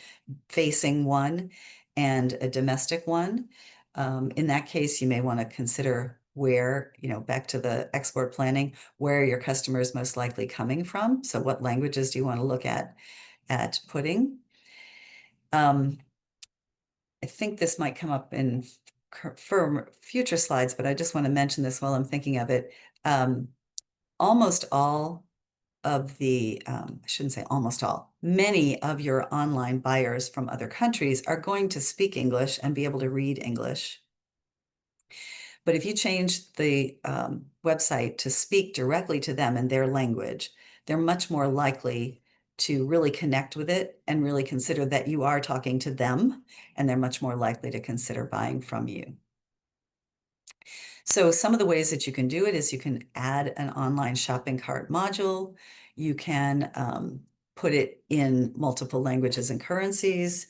facing one and a domestic one. In that case, you may want to consider where, back to the export planning, where your customer is most likely coming from. So what languages do you want to look at putting? I think this might come up in for future slides, but I just want to mention this while I'm thinking of it. Almost all of the, I shouldn't say almost all, many of your online buyers from other countries are going to speak English and be able to read English. But if you change the website to speak directly to them in their language, they're much more likely to really connect with it and really consider that you are talking to them, and they're much more likely to consider buying from you. So some of the ways that you can do it is you can add an online shopping cart module. You can put it in multiple languages and currencies.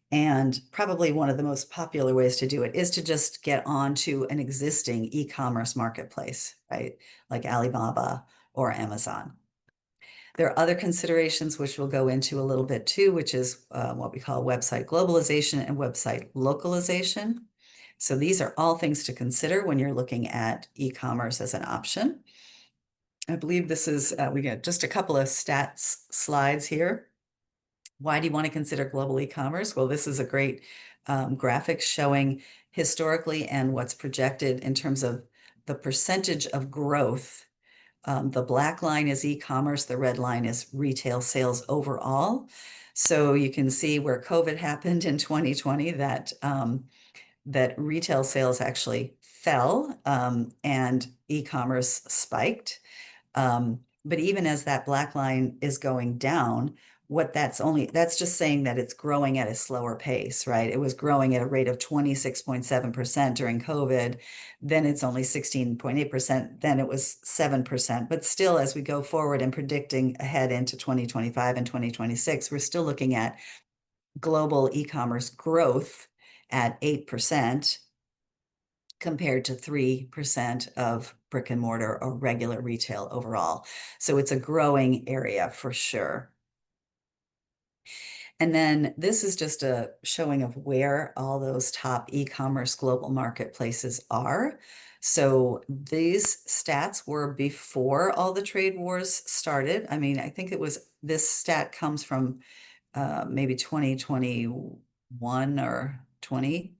And probably one of the most popular ways to do it is to just get onto an existing e-commerce marketplace, right? Like Alibaba or Amazon. There are other considerations which we'll go into a little bit too, which is what we call website globalization and website localization. So these are all things to consider when you're looking at e-commerce as an option. I believe this is, we got just a couple of stats slides here. Why do you want to consider global e-commerce? Well, this is a great graphic showing historically and what's projected in terms of the percentage of growth. The black line is e-commerce, the red line is retail sales overall. So you can see where COVID happened in 2020 that that retail sales actually fell and e-commerce spiked. But even as that black line is going down, that's just saying that it's growing at a slower pace, right? It was growing at a rate of 26.7% during COVID. Then it's only 16.8%. Then it was 7%. But still, as we go forward and predicting ahead into 2025 and 2026, we're still looking at global e-commerce growth at 8% compared to 3% of brick and mortar or regular retail overall. So it's a growing area for sure. And then this is just a showing of where all those top e-commerce global marketplaces are. So these stats were before all the trade wars started. I mean, I think this stat comes from maybe 2021 or 20.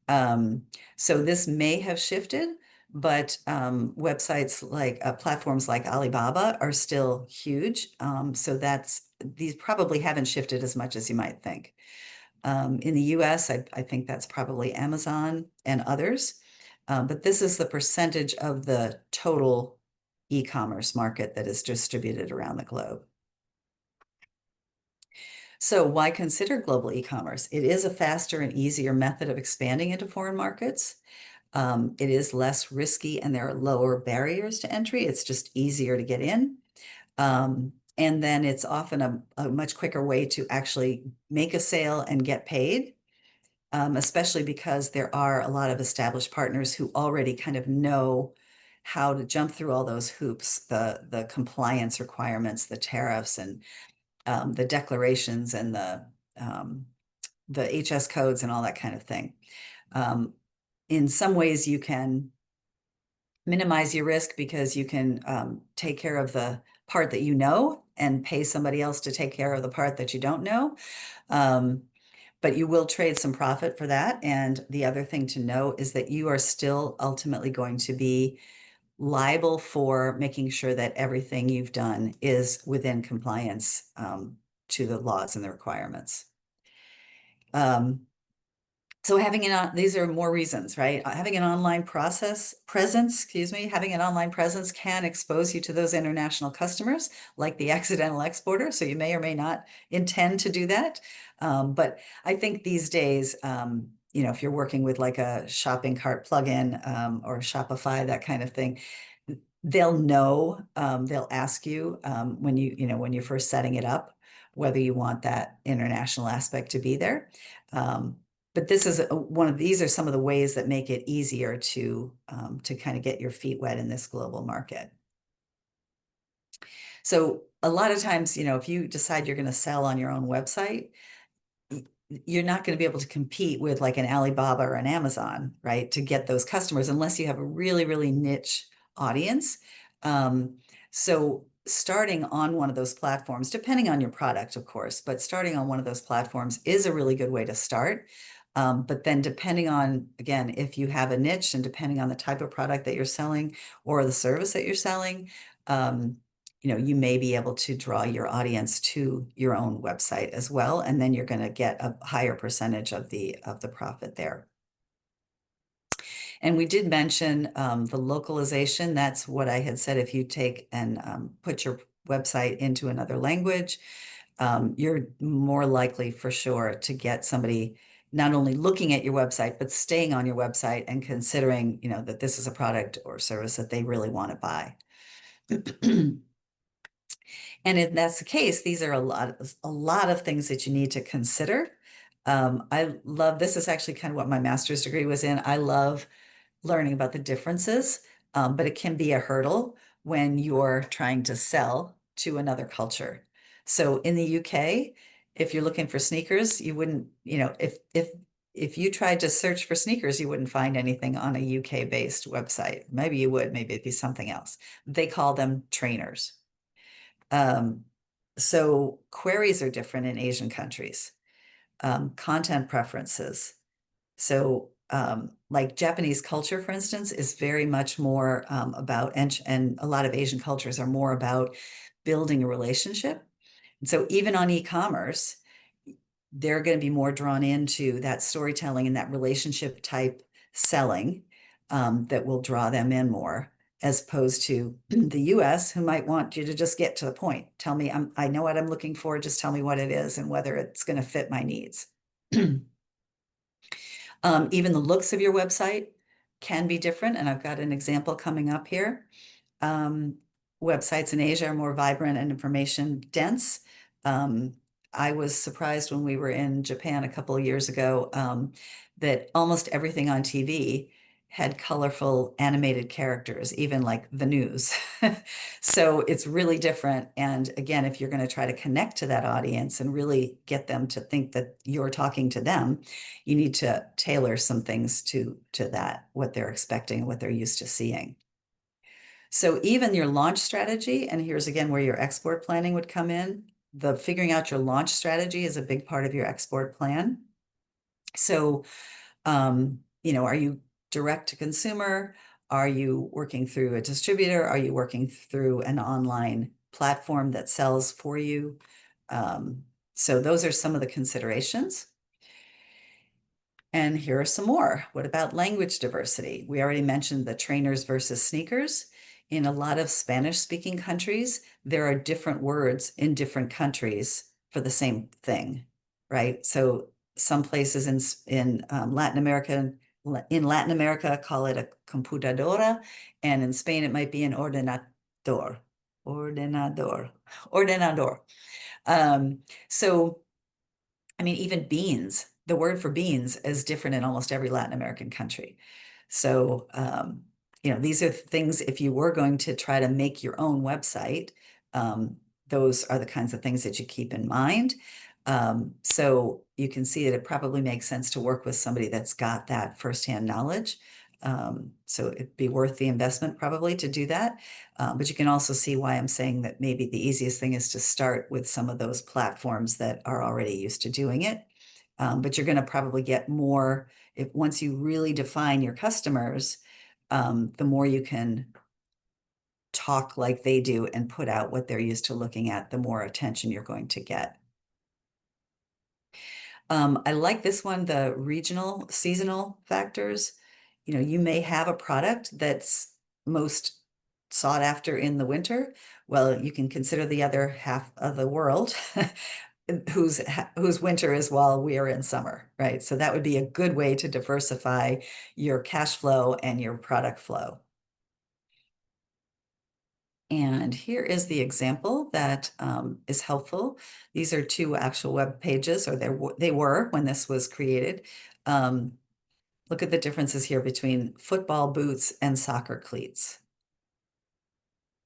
Um, so this may have shifted, but websites like platforms like Alibaba are still huge. So these probably haven't shifted as much as you might think. In the US, I think that's probably Amazon and others. But this is the percentage of the total e-commerce market that is distributed around the globe. So why consider global e-commerce? It is a faster and easier method of expanding into foreign markets. It is less risky and there are lower barriers to entry. It's just easier to get in. And then it's often a much quicker way to actually make a sale and get paid, especially because there are a lot of established partners who already kind of know how to jump through all those hoops, the compliance requirements, the tariffs, and the declarations and the HS codes and all that kind of thing. In some ways, you can minimize your risk because you can take care of the part that you know and pay somebody else to take care of the part that you don't know. But you will trade some profit for that. And the other thing to know is that you are still ultimately going to be liable for making sure that everything you've done is within compliance to the laws and the requirements. So these are more reasons, right? Having an online having an online presence can expose you to those international customers, like the accidental exporter. So you may or may not intend to do that. But I think these days, if you're working with like a shopping cart plugin or Shopify, that kind of thing, they'll know, they'll ask you when you're first setting it up, whether you want that international aspect to be there. But these are some of the ways that make it easier to kind of get your feet wet in this global market. So a lot of times, if you decide you're going to sell on your own website, you're not going to be able to compete with like an Alibaba or an Amazon, right? To get those customers unless you have a really, really niche audience. So starting on one of those platforms, depending on your product, of course, but starting on one of those platforms is a really good way to start. But then depending on, again, if you have a niche and depending on the type of product that you're selling or the service that you're selling, you may be able to draw your audience to your own website as well, and then you're going to get a higher percentage of the profit there. And we did mention the localization. That's what I had said. If you take and put your website into another language, you're more likely for sure to get somebody not only looking at your website, but staying on your website and considering, that this is a product or service that they really want to buy. And if that's the case, these are a lot of things that you need to consider. This is actually kind of what my master's degree was in. I love learning about the differences, but it can be a hurdle when you're trying to sell to another culture. So in the UK, if you're looking for sneakers, you wouldn't, if you tried to search for sneakers, you wouldn't find anything on a UK-based website. Maybe you would, maybe it'd be something else. They call them trainers. So queries are different in Asian countries. Content preferences. So like Japanese culture, for instance, is very much more about, and a lot of Asian cultures are more about building a relationship. And so even on e-commerce, they're going to be more drawn into that storytelling and that relationship type selling that will draw them in more. as opposed to the US, who might want you to just get to the point. Tell me, I know what I'm looking for, just tell me what it is and whether it's going to fit my needs. Even the looks of your website can be different, and I've got an example coming up here. Um, Websites in Asia are more vibrant and information dense. Um, I was surprised when we were in Japan a couple of years ago, that almost everything on TV had colorful animated characters, even like the news. So it's really different. And again, if you're going to try to connect to that audience and really get them to think that you're talking to them, you need to tailor some things to that, what they're expecting, what they're used to seeing. So even your launch strategy, and here's again where your export planning would come in. The figuring out your launch strategy is a big part of your export plan. So, are you direct to consumer? Are you working through a distributor? Are you working through an online platform that sells for you? So those are some of the considerations. And here are some more. What about language diversity? We already mentioned the trainers versus sneakers. In a lot of Spanish-speaking countries, there are different words in different countries for the same thing, right? So some places in Latin America call it a computadora, and in Spain it might be an ordenador, ordenador, ordenador. Um, so I mean, even beans, the word for beans is different in almost every Latin American country. So, these are things, if you were going to try to make your own website, those are the kinds of things that you keep in mind. So you can see that it probably makes sense to work with somebody that's got that firsthand knowledge. So it'd be worth the investment probably to do that. But you can also see why I'm saying that maybe the easiest thing is to start with some of those platforms that are already used to doing it. But you're going to probably get more if once you really define your customers, the more you can talk like they do and put out what they're used to looking at, the more attention you're going to get. I like this one, the regional seasonal factors. You may have a product that's most sought after in the winter. Well, you can consider the other half of the world whose winter is while we are in summer, right? So that would be a good way to diversify your cash flow and your product flow. And here is the example that is helpful. These are two actual web pages, or they were when this was created. Look at the differences here between football boots and soccer cleats.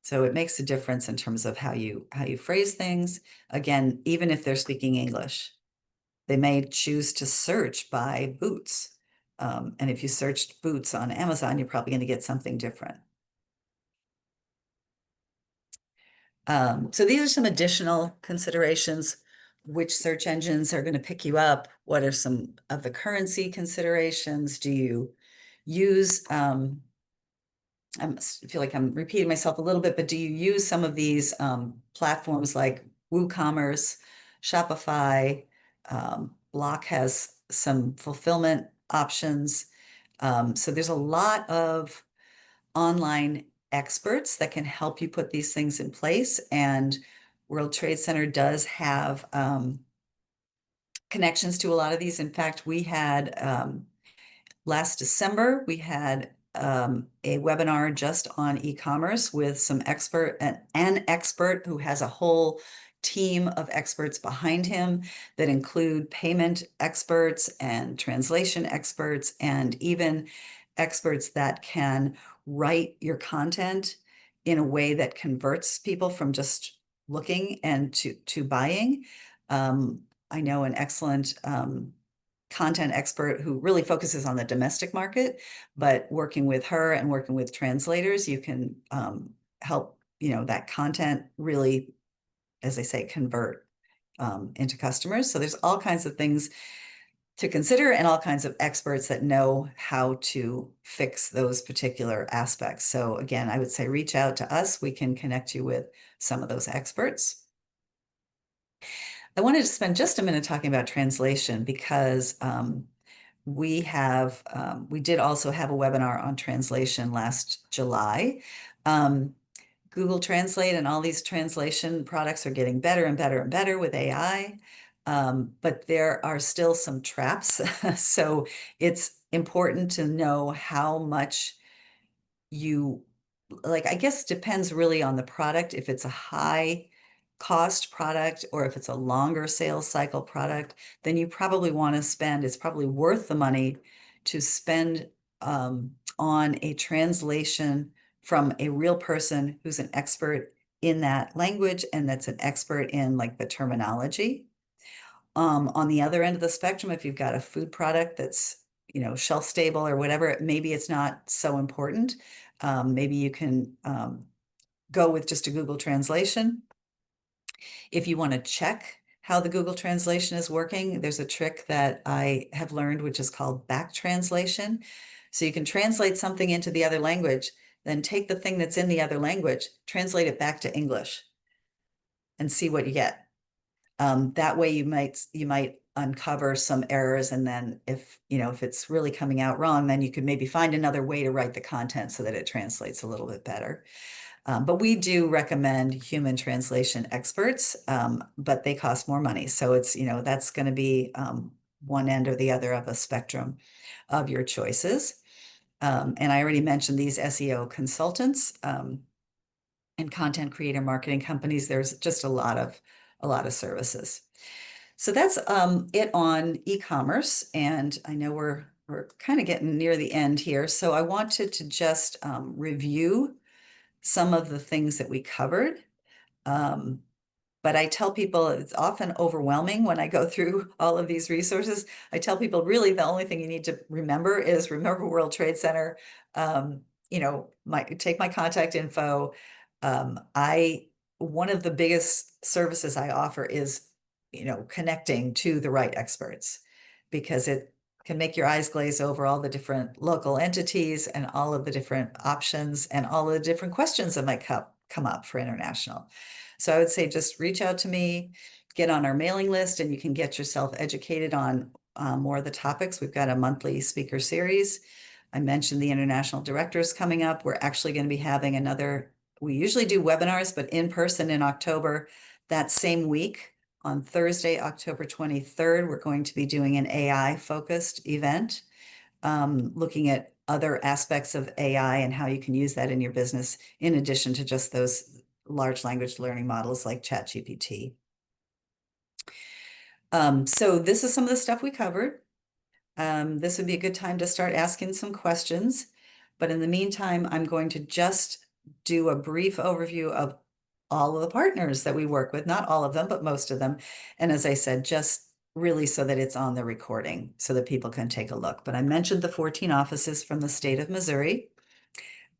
So it makes a difference in terms of how you phrase things. Again, even if they're speaking English, they may choose to search by boots. And if you searched boots on Amazon, you're probably going to get something different. So these are some additional considerations. Which search engines are going to pick you up? What are some of the currency considerations? Do you use, I feel like I'm repeating myself a little bit, but do you use some of these platforms like WooCommerce, Shopify? Block has some fulfillment options. So there's a lot of online experts that can help you put these things in place. And World Trade Center does have connections to a lot of these. In fact, we had last December, we had a webinar just on e-commerce with an expert who has a whole team of experts behind him that include payment experts and translation experts and even experts that can write your content in a way that converts people from just looking and to buying. I know an excellent content expert who really focuses on the domestic market, but working with her and working with translators, you can help, that content really, as I say, convert into customers. So there's all kinds of things to consider and all kinds of experts that know how to fix those particular aspects. So again, I would say reach out to us. We can connect you with some of those experts. I wanted to spend just a minute talking about translation because We did also have a webinar on translation last July. Um, Google Translate and all these translation products are getting better and better and better with AI. But there are still some traps. So it's important to know how much you like, I guess depends really on the product. If it's a high cost product or if it's a longer sales cycle product, then you probably want to spend, it's probably worth the money to spend on a translation from a real person who's an expert in that language and that's an expert in like the terminology. On the other end of the spectrum, if you've got a food product that's, shelf stable or whatever, maybe it's not so important. Maybe you can go with just a Google translation. If you want to check how the Google translation is working, there's a trick that I have learned, which is called back translation. So you can translate something into the other language, then take the thing that's in the other language, translate it back to English, and see what you get. That way you might uncover some errors, and then if it's really coming out wrong, then you could maybe find another way to write the content so that it translates a little bit better. But we do recommend human translation experts, but they cost more money. So that's going to be one end or the other of a spectrum of your choices. And I already mentioned these SEO consultants and content creator marketing companies. There's just a lot of services. So that's it on e-commerce. And I know we're kind of getting near the end here. So I wanted to just review some of the things that we covered. Um, but I tell people it's often overwhelming when I go through all of these resources. I tell people really the only thing you need to remember World Trade Center. Take my contact info. I One of the biggest services I offer is, connecting to the right experts, because it can make your eyes glaze over all the different local entities and all of the different options and all of the different questions that might come up for international. So I would say just reach out to me, get on our mailing list, and you can get yourself educated on more of the topics. We've got a monthly speaker series. I mentioned the international directors coming up. We're actually going to be having we usually do webinars, but in person in October, that same week on Thursday, October 23rd, we're going to be doing an AI focused event, looking at other aspects of AI and how you can use that in your business, in addition to just those large language learning models like ChatGPT. So this is some of the stuff we covered. This would be a good time to start asking some questions. But in the meantime, I'm going to just do a brief overview of all of the partners that we work with, not all of them, but most of them. And as I said, just really so that it's on the recording so that people can take a look. But I mentioned the 14 offices from the state of Missouri.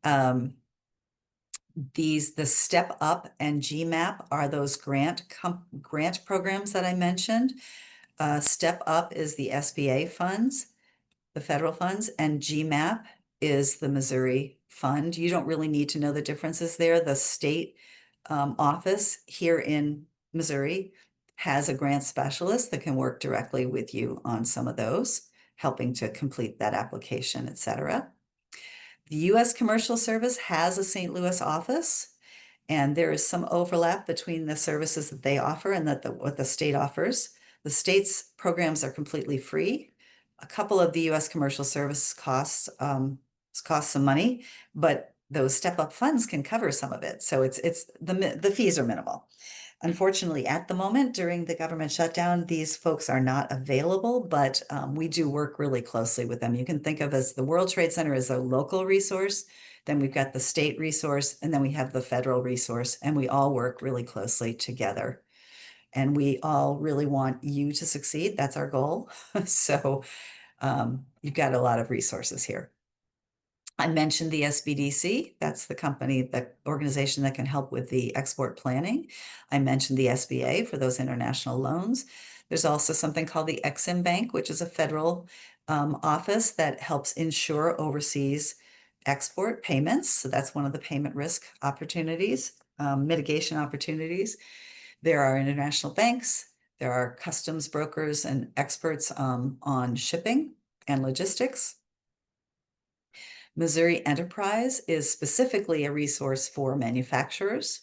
The Step Up and GMAP are those grant programs that I mentioned. Step Up is the SBA funds, the federal funds, and GMAP is the Missouri fund. You don't really need to know the differences there. The state office here in Missouri has a grant specialist that can work directly with you on some of those, helping to complete that application, etc. The U.S. Commercial Service has a St. Louis office, and there is some overlap between the services that they offer and what the state offers. The state's programs are completely free. A couple of the U.S. Commercial Service cost some money, but those step-up funds can cover some of it. So the fees are minimal. Unfortunately, at the moment, during the government shutdown, these folks are not available, but we do work really closely with them. You can think of as the World Trade Center as a local resource, then we've got the state resource, and then we have the federal resource, and we all work really closely together. And we all really want you to succeed. That's our goal. So you've got a lot of resources here. I mentioned the SBDC. That's the organization that can help with the export planning. I mentioned the SBA for those international loans. There's also something called the Exim Bank, which is a federal office that helps ensure overseas export payments. So that's one of the payment risk opportunities, mitigation opportunities. There are international banks. There are customs brokers and experts on shipping and logistics. Missouri Enterprise is specifically a resource for manufacturers.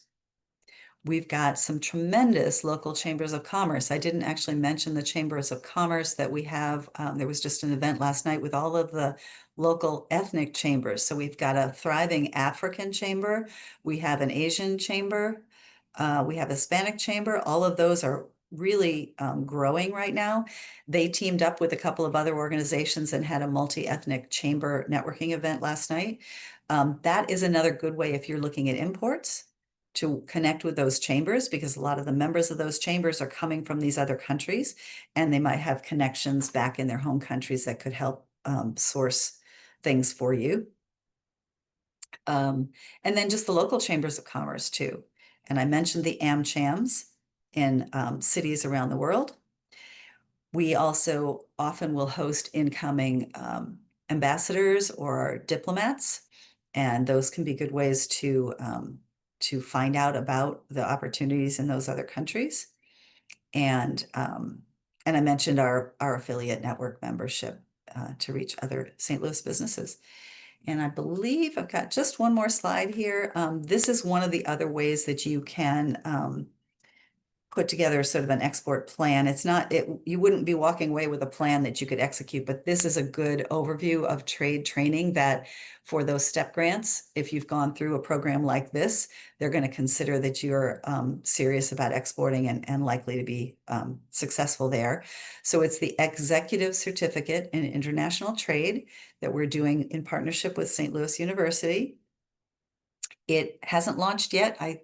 We've got some tremendous local chambers of commerce. I didn't actually mention the chambers of commerce that we have. There was just an event last night with all of the local ethnic chambers. So we've got a thriving African chamber. We have an Asian chamber. We have a Hispanic chamber. All of those are really growing right now. They teamed up with a couple of other organizations and had a multi-ethnic chamber networking event last night. That is another good way if you're looking at imports to connect with those chambers, because a lot of the members of those chambers are coming from these other countries and they might have connections back in their home countries that could help source things for you. And then just the local chambers of commerce too. And I mentioned the AmChams in cities around the world. We also often will host incoming ambassadors or diplomats, and those can be good ways to find out about the opportunities in those other countries. And I mentioned our affiliate network membership to reach other St. Louis businesses. And I believe I've got just one more slide here. This is one of the other ways that you can put together sort of an export plan. It's not, you wouldn't be walking away with a plan that you could execute, but this is a good overview of trade training that for those STEP grants, if you've gone through a program like this, they're going to consider that you're serious about exporting and likely to be successful there. So it's the Executive Certificate in International Trade that we're doing in partnership with St. Louis University. It hasn't launched yet. I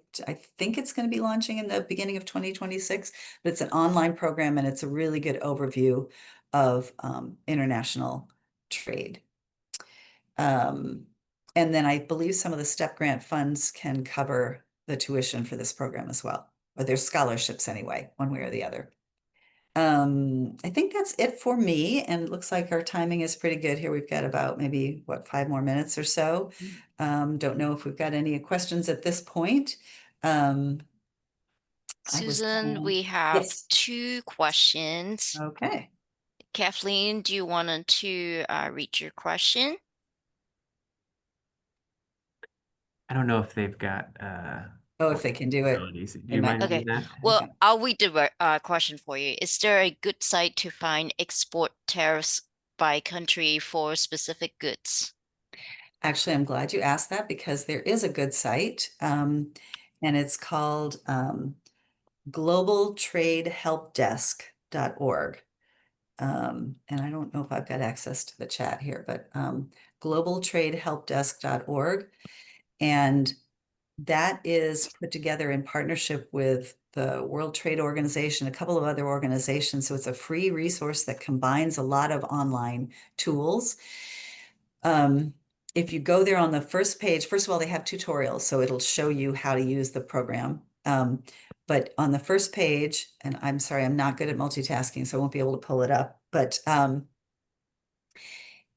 think it's going to be launching in the beginning of 2026, but it's an online program and it's a really good overview of international trade. And then I believe some of the STEP grant funds can cover the tuition for this program as well, or there's scholarships anyway, one way or the other. I think that's it for me, and it looks like our timing is pretty good here. We've got about maybe, what, 5 more minutes or so. Don't know if we've got any questions at this point. I was Susan, we have yes. 2 questions. Okay. Kathleen, do you want to read your question? I don't know if they've got Oh, if they can do it, abilities. Do they you might mind not. doing Okay, that? well, Okay. I'll read the question for you. Is there a good site to find export tariffs by country for specific goods? Actually, I'm glad you asked that because there is a good site, and it's called globaltradehelpdesk.org. And I don't know if I've got access to the chat here, but globaltradehelpdesk.org. And that is put together in partnership with the World Trade Organization, a couple of other organizations. So it's a free resource that combines a lot of online tools. If you go there on the first page, first of all, they have tutorials, so it'll show you how to use the program. But on the first page, and I'm sorry, I'm not good at multitasking, so I won't be able to pull it up, but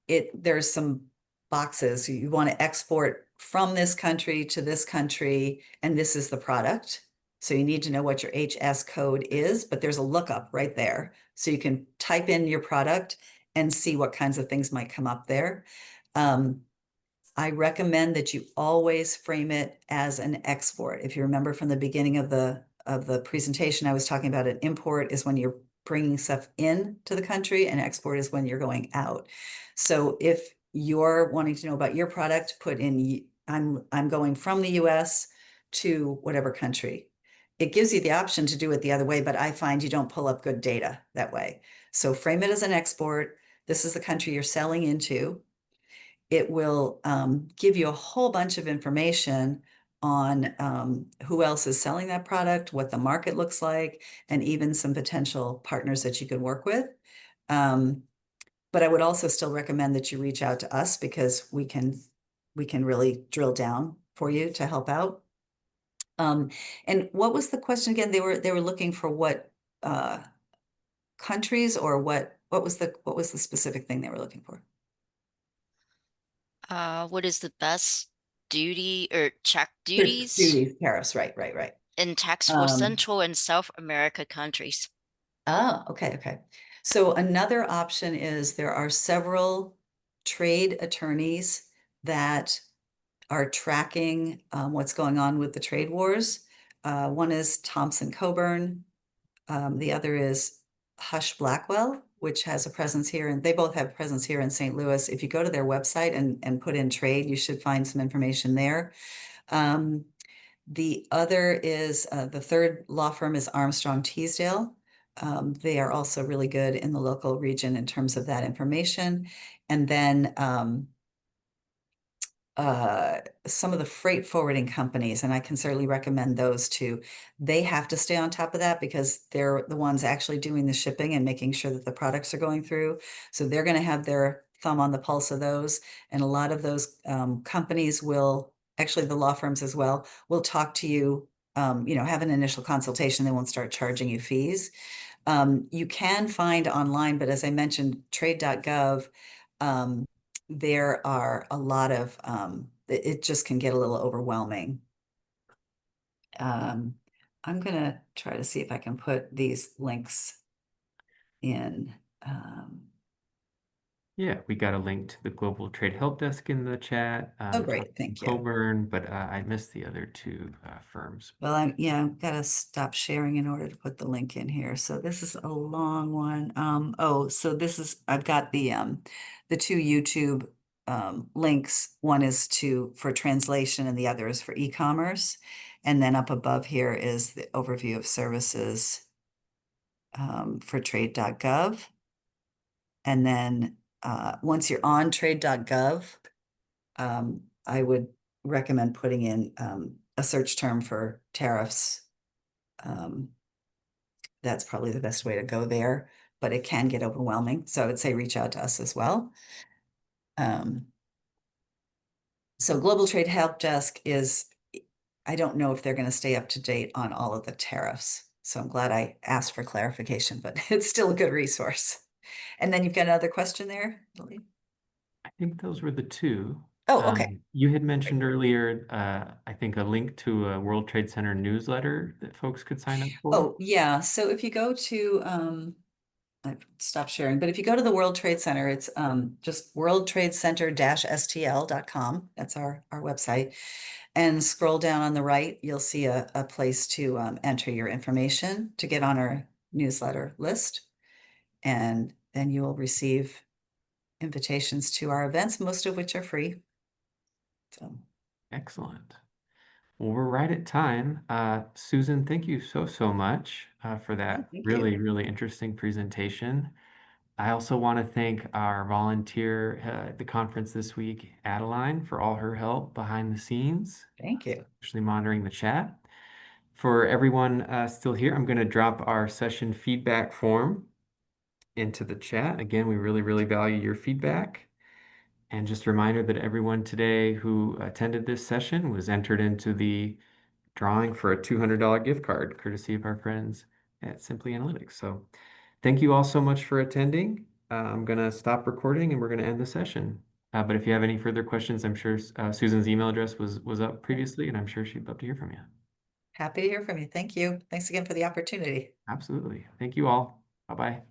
there's some boxes. You want to export from this country to this country, and this is the product. So you need to know what your HS code is, but there's a lookup right there. So you can type in your product and see what kinds of things might come up there. I recommend that you always frame it as an export. If you remember from the beginning of the presentation, I was talking about an import is when you're bringing stuff in to the country, and export is when you're going out. So if you're wanting to know about your product, put in I'm going from the US to whatever country. It gives you the option to do it the other way, but I find you don't pull up good data that way. So frame it as an export. This is the country you're selling into. It will give you a whole bunch of information on who else is selling that product, what the market looks like, and even some potential partners that you could work with. But I would also still recommend that you reach out to us because we can really drill down for you to help out. And what was the question again? They were looking for what countries, or what was the specific thing they were looking for? What is the best duty or check Sure, duties duties, tariffs, right. in tax for Um, Central and South America countries? oh, okay. So another option is there are several trade attorneys that are tracking what's going on with the trade wars. One is Thompson Coburn. The other is Hush Blackwell, which has a presence here, and they both have presence here in St. Louis. If you go to their website and put in trade, you should find some information there. The other is the third law firm is Armstrong Teasdale. They are also really good in the local region in terms of that information. And then some of the freight forwarding companies, and I can certainly recommend those too. They have to stay on top of that because they're the ones actually doing the shipping and making sure that the products are going through. So they're going to have their thumb on the pulse of those. And a lot of those companies will, actually the law firms as well, will talk to you, have an initial consultation. They won't start charging you fees. You can find online, but as I mentioned, trade.gov, there are a lot of, it just can get a little overwhelming. Um, I'm gonna try to see if I can put these links in. Yeah, we got a link to the Global Trade Help Desk in the chat, Oh, Thompson great, thank you. Coburn, but I missed the other two firms. Well, I've got to stop sharing in order to put the link in here. So this is a long one. So I've got the two YouTube links. One is for translation and the other is for e-commerce. And then up above here is the overview of services for trade.gov. And then once you're on trade.gov, I would recommend putting in a search term for tariffs. That's probably the best way to go there, but it can get overwhelming. So I would say reach out to us as well. Um, so Global Trade Help Desk I don't know if they're going to stay up to date on all of the tariffs. So I'm glad I asked for clarification, but it's still a good resource. And then you've got another question there, Lily? I think those were the two. Oh, okay. You had mentioned earlier, I think a link to a World Trade Center newsletter that folks could sign up for. Oh, yeah. So if you go to, I've stopped sharing, but if you go to the World Trade Center, it's just worldtradecenter-stl.com. That's our website. And scroll down on the right, you'll see a place to enter your information to get on our newsletter list. And then you will receive invitations to our events, most of which are free. So Excellent. Well, we're right at time. Susan, thank you so much for yeah, that thank you. really, really interesting presentation. I also want to thank our volunteer at the conference this week, Adeline, for all her help behind the scenes, Thank you. especially monitoring the chat. For everyone still here, I'm going to drop our session feedback form into the chat. Again, we really, really value your feedback. And just a reminder that everyone today who attended this session was entered into the drawing for a $200 gift card, courtesy of our friends at Simply Analytics. So thank you all so much for attending. I'm going to stop recording and we're going to end the session. But if you have any further questions, I'm sure Susan's email address was up previously, and I'm sure she'd love to hear from you. Happy to hear from you. Thank you. Thanks again for the opportunity. Absolutely. Thank you all. Bye-bye.